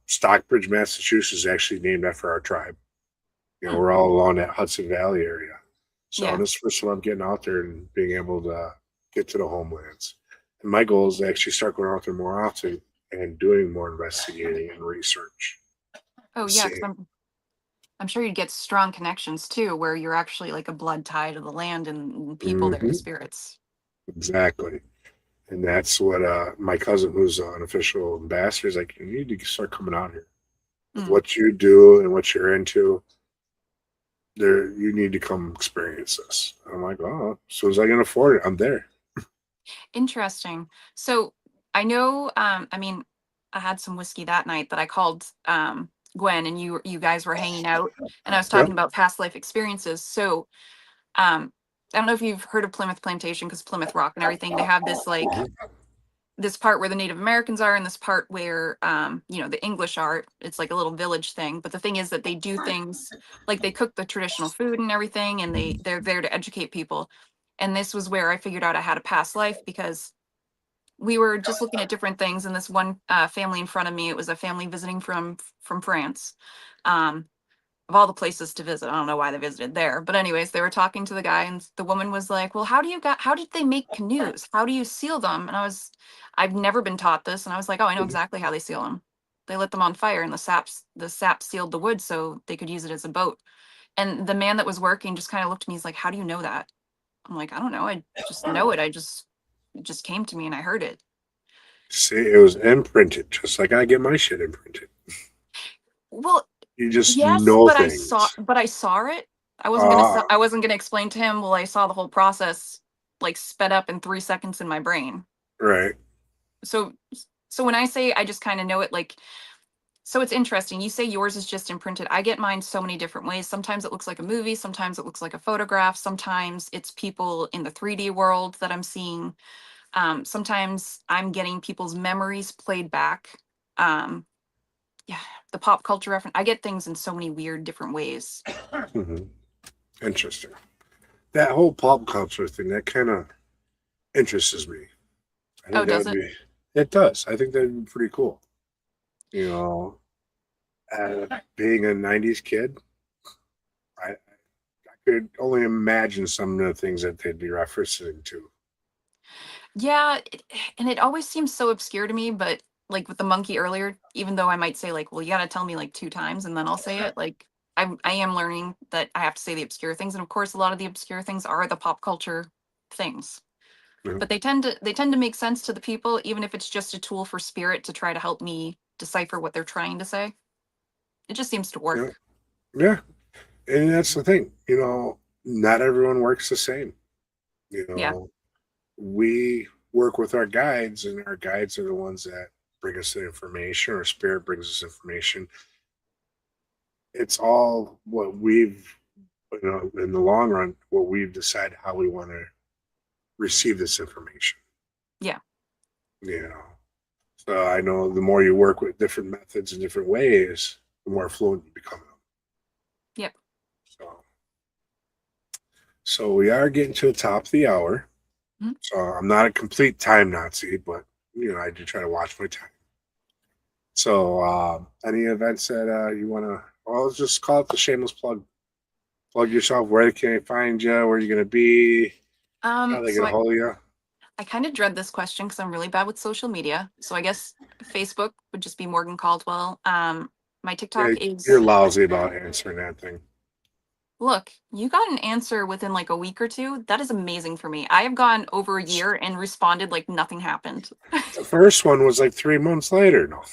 Stockbridge, Massachusetts is actually named after our tribe. Hmm. We're all along that Hudson Valley area. So Yeah. this is the first time I'm getting out there and being able to get to the homelands. And my goal is to actually start going out there more often and doing more investigating and research. Oh, yeah. See. Because I'm sure you'd get strong connections too, where you're actually like a blood tie to the land and people there, the Hmm. spirits. Exactly. And that's what my cousin, who's an official ambassador, is like, you need to start coming out here. With Mm. what you do and what you're into, you need to come experience this. And I'm like, oh, as soon as I can afford it, I'm there. Interesting. So I know, I mean, I had some whiskey that night that I called Gwen and you guys were hanging out and I was Yep. talking about past life experiences. So I don't know if you've heard of Plymouth Plantation because Plymouth Rock and everything, they have this like Mhm. this part where the Native Americans are and this part where the English are. It's like a little village thing. But the thing is that they do things like they cook the traditional food and everything and they're there to educate people. And this was where I figured out I had a past life because we were just looking at different things and this one family in front of me, it was a family visiting from France. Um, of all the places to visit, I don't know why they visited there, but anyways, they were talking to the guy and the woman was like, well, how did they make canoes? How do you seal them? And I've never been taught this. And I was like, oh, I know exactly how they seal them. They lit them on fire, and the sap sealed the wood so they could use it as a boat. And the man that was working just kind of looked at me. He's like, "How do you know that?" I'm like, "I don't know. I just know it. It just came to me and I heard it." See, it was imprinted, just like I get my shit imprinted. Well, You just yes, know but things. I saw it. Ah, I wasn't gonna explain to him. Well, I saw the whole process like sped up in 3 seconds in my brain. right. So so when I say I just kind of know it, like, so it's interesting. You say yours is just imprinted. I get mine so many different ways. Sometimes it looks like a movie, sometimes it looks like a photograph, sometimes it's people in the 3D world that I'm seeing. Sometimes I'm getting people's memories played back. Um, yeah, the pop culture reference. I get things in so many weird different ways. Hmm. Interesting. That whole pop culture thing, that kind of interests me. I Oh, think that does would it? be, it does. I think that'd be pretty cool. You know, being a 90s kid, I could only imagine some of the things that they'd be referencing to. Yeah, and it always seems so obscure to me, but like with the monkey earlier, even though I might say like, well, you got to tell me like 2 times and then I'll say it, like I am learning that I have to say the obscure things, and of course a lot of the obscure things are the pop culture things. You know? But they tend to make sense to the people, even if it's just a tool for spirit to try to help me decipher what they're trying to say. It just seems to Yeah. work. Yeah. And that's the thing, not everyone works the same. You Yeah. know, we work with our guides, and our guides are the ones that bring us the information, or spirit brings us information. It's all what we've, in the long run, what we've decided how we want to receive this information. Yeah. You know, so I know the more you work with different methods and different ways, the more fluent you become. Yep. So, so we are getting to the top of the hour. Mhm. So I'm not a complete time Nazi, but I do try to watch my time. So any events that you want to, well, let's just call it the shameless plug. Plug yourself. Where can they find you? Where are you going to be? How they So get a hold of you? I kind of dread this question because I'm really bad with social media. So I guess Facebook would just be Morgan Caldwell. My TikTok You're is, lousy about answering that thing. look, you got an answer within like a week or two. That is amazing for me. I have gone over a year and responded like nothing happened. The first one was like 3 months later. No.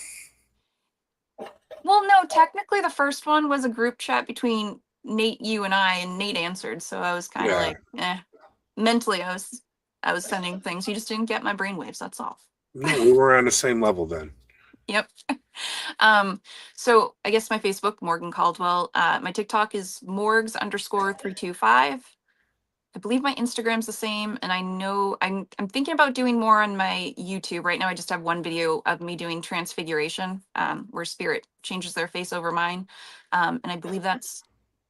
Well, no, technically the first one was a group chat between Nate, you, and I, and Nate answered. So I was kind of Yeah. like, eh. Mentally, I was sending things. You just didn't get my brainwaves. That's all. No, we were on the same level then. Yep. So I guess my Facebook, Morgan Caldwell. My TikTok is morgs_325. I believe my Instagram's the same, and I know I'm thinking about doing more on my YouTube. Right now, I just have one video of me doing transfiguration, where spirit changes their face over mine. And I believe that's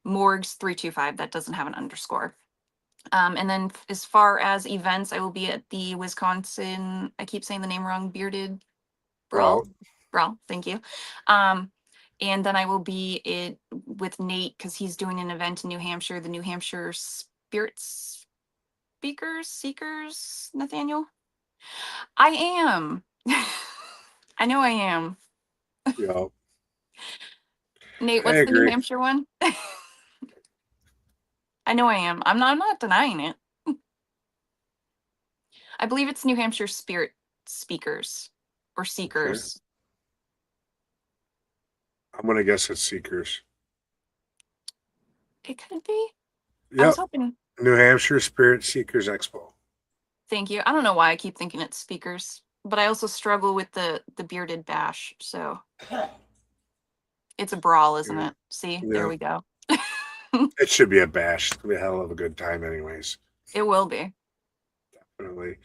morgs325. That doesn't have an underscore. And then as far as events, I will be at the Wisconsin, I keep saying the name wrong, Bearded Well, Brawl. Brawl, thank you. Um, and then I will be with Nate because he's doing an event in New Hampshire, the New Hampshire Spirits Speakers, Seekers, Nathaniel. I am. I know I am. you know, Nate, I what's the New agree. Hampshire one? I know I am. I'm not denying it. I believe it's New Hampshire Spirit Speakers or Okay. Seekers. I'm gonna guess it's Seekers. It could be. I was Yep. hoping. New Hampshire Spirit Seekers Expo. Thank you. I don't know why I keep thinking it's speakers, but I also struggle with the bearded bash. So it's a brawl, isn't Yeah. it? See, there Yeah. we go. It should be a bash. It'll be a hell of a good time, anyways. It will be. Definitely.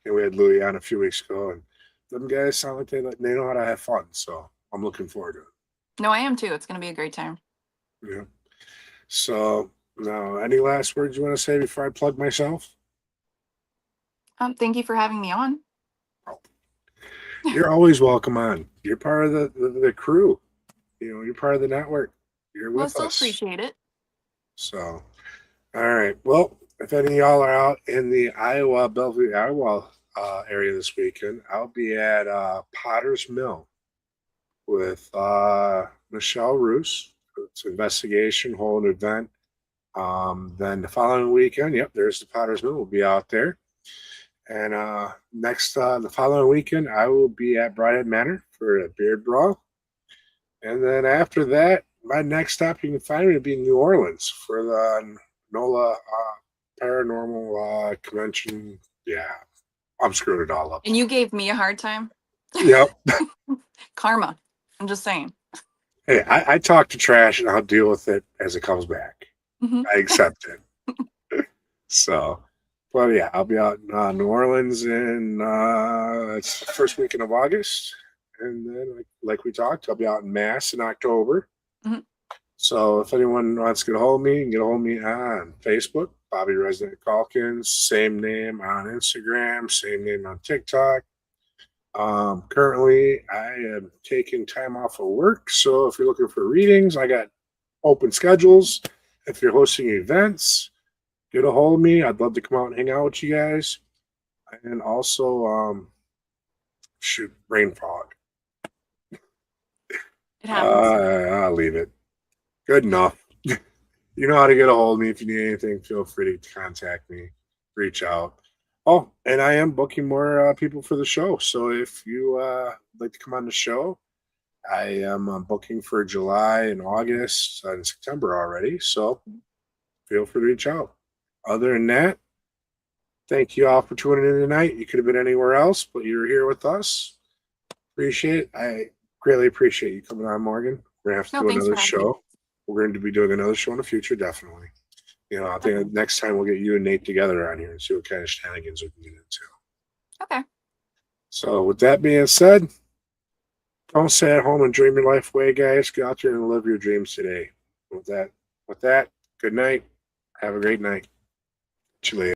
And we had Louis on a few weeks ago, and them guys sound like they know how to have fun. So I'm looking forward to No, I am too. It's going to be a great time. it. Yeah. So now, any last words you want to say before I plug myself? Thank you for having me on. You're always welcome on. You're part of the crew. You're part of the network. You're Well, I with still us. appreciate it. So, all right. Well, if any of y'all are out in the Bellevue, Iowa area this weekend, I'll be at Potter's Mill with Michelle Roos. It's an investigation, whole event. Then the following weekend, yep, there's the Potter's Mill. We'll be out there. And the following weekend, I will be at Brighthead Manor for a beard brawl. And then after that, my next stop you can find me will be in New Orleans for the NOLA Paranormal Convention. Yeah, I'm screwing it all up. And you gave me a hard time? Yep. Karma. I'm just saying. Hey, I talk to trash and I'll deal with it as it comes back. Mhm. I accept it. So, but yeah, I'll be out in New Orleans in it's the first weekend of August. And then, like we talked, I'll be out in Mass in October. Mhm. So if anyone wants to get a hold of me, you can get a hold of me on Facebook, Bobbie RezNeck Calkins, same name on Instagram, same name on TikTok. Currently, I am taking time off of work. So if you're looking for readings, I got open schedules. If you're hosting events, get a hold of me. I'd love to come out and hang out with you guys. And also, brain fog. It happens. I'll leave it. Good enough. You know how to get a hold of me. If you need anything, feel free to contact me. Reach out. Oh, and I am booking more people for the show. So if you like to come on the show, I am booking for July and August and September already. So feel free to reach out. Other than that, thank you all for tuning in tonight. You could have been anywhere else, but you were here with us. Appreciate it. I greatly appreciate you coming on, Morgan. We're going to have to do another show. We're going to be doing another show in the future, definitely. You know, I think next time we'll get you and Nate together on here and see what kind of shenanigans we can get into. Okay. So with that being said, don't stay at home and dream your life away, guys. Get out there and live your dreams today. With that, good night. Have a great night. See you later.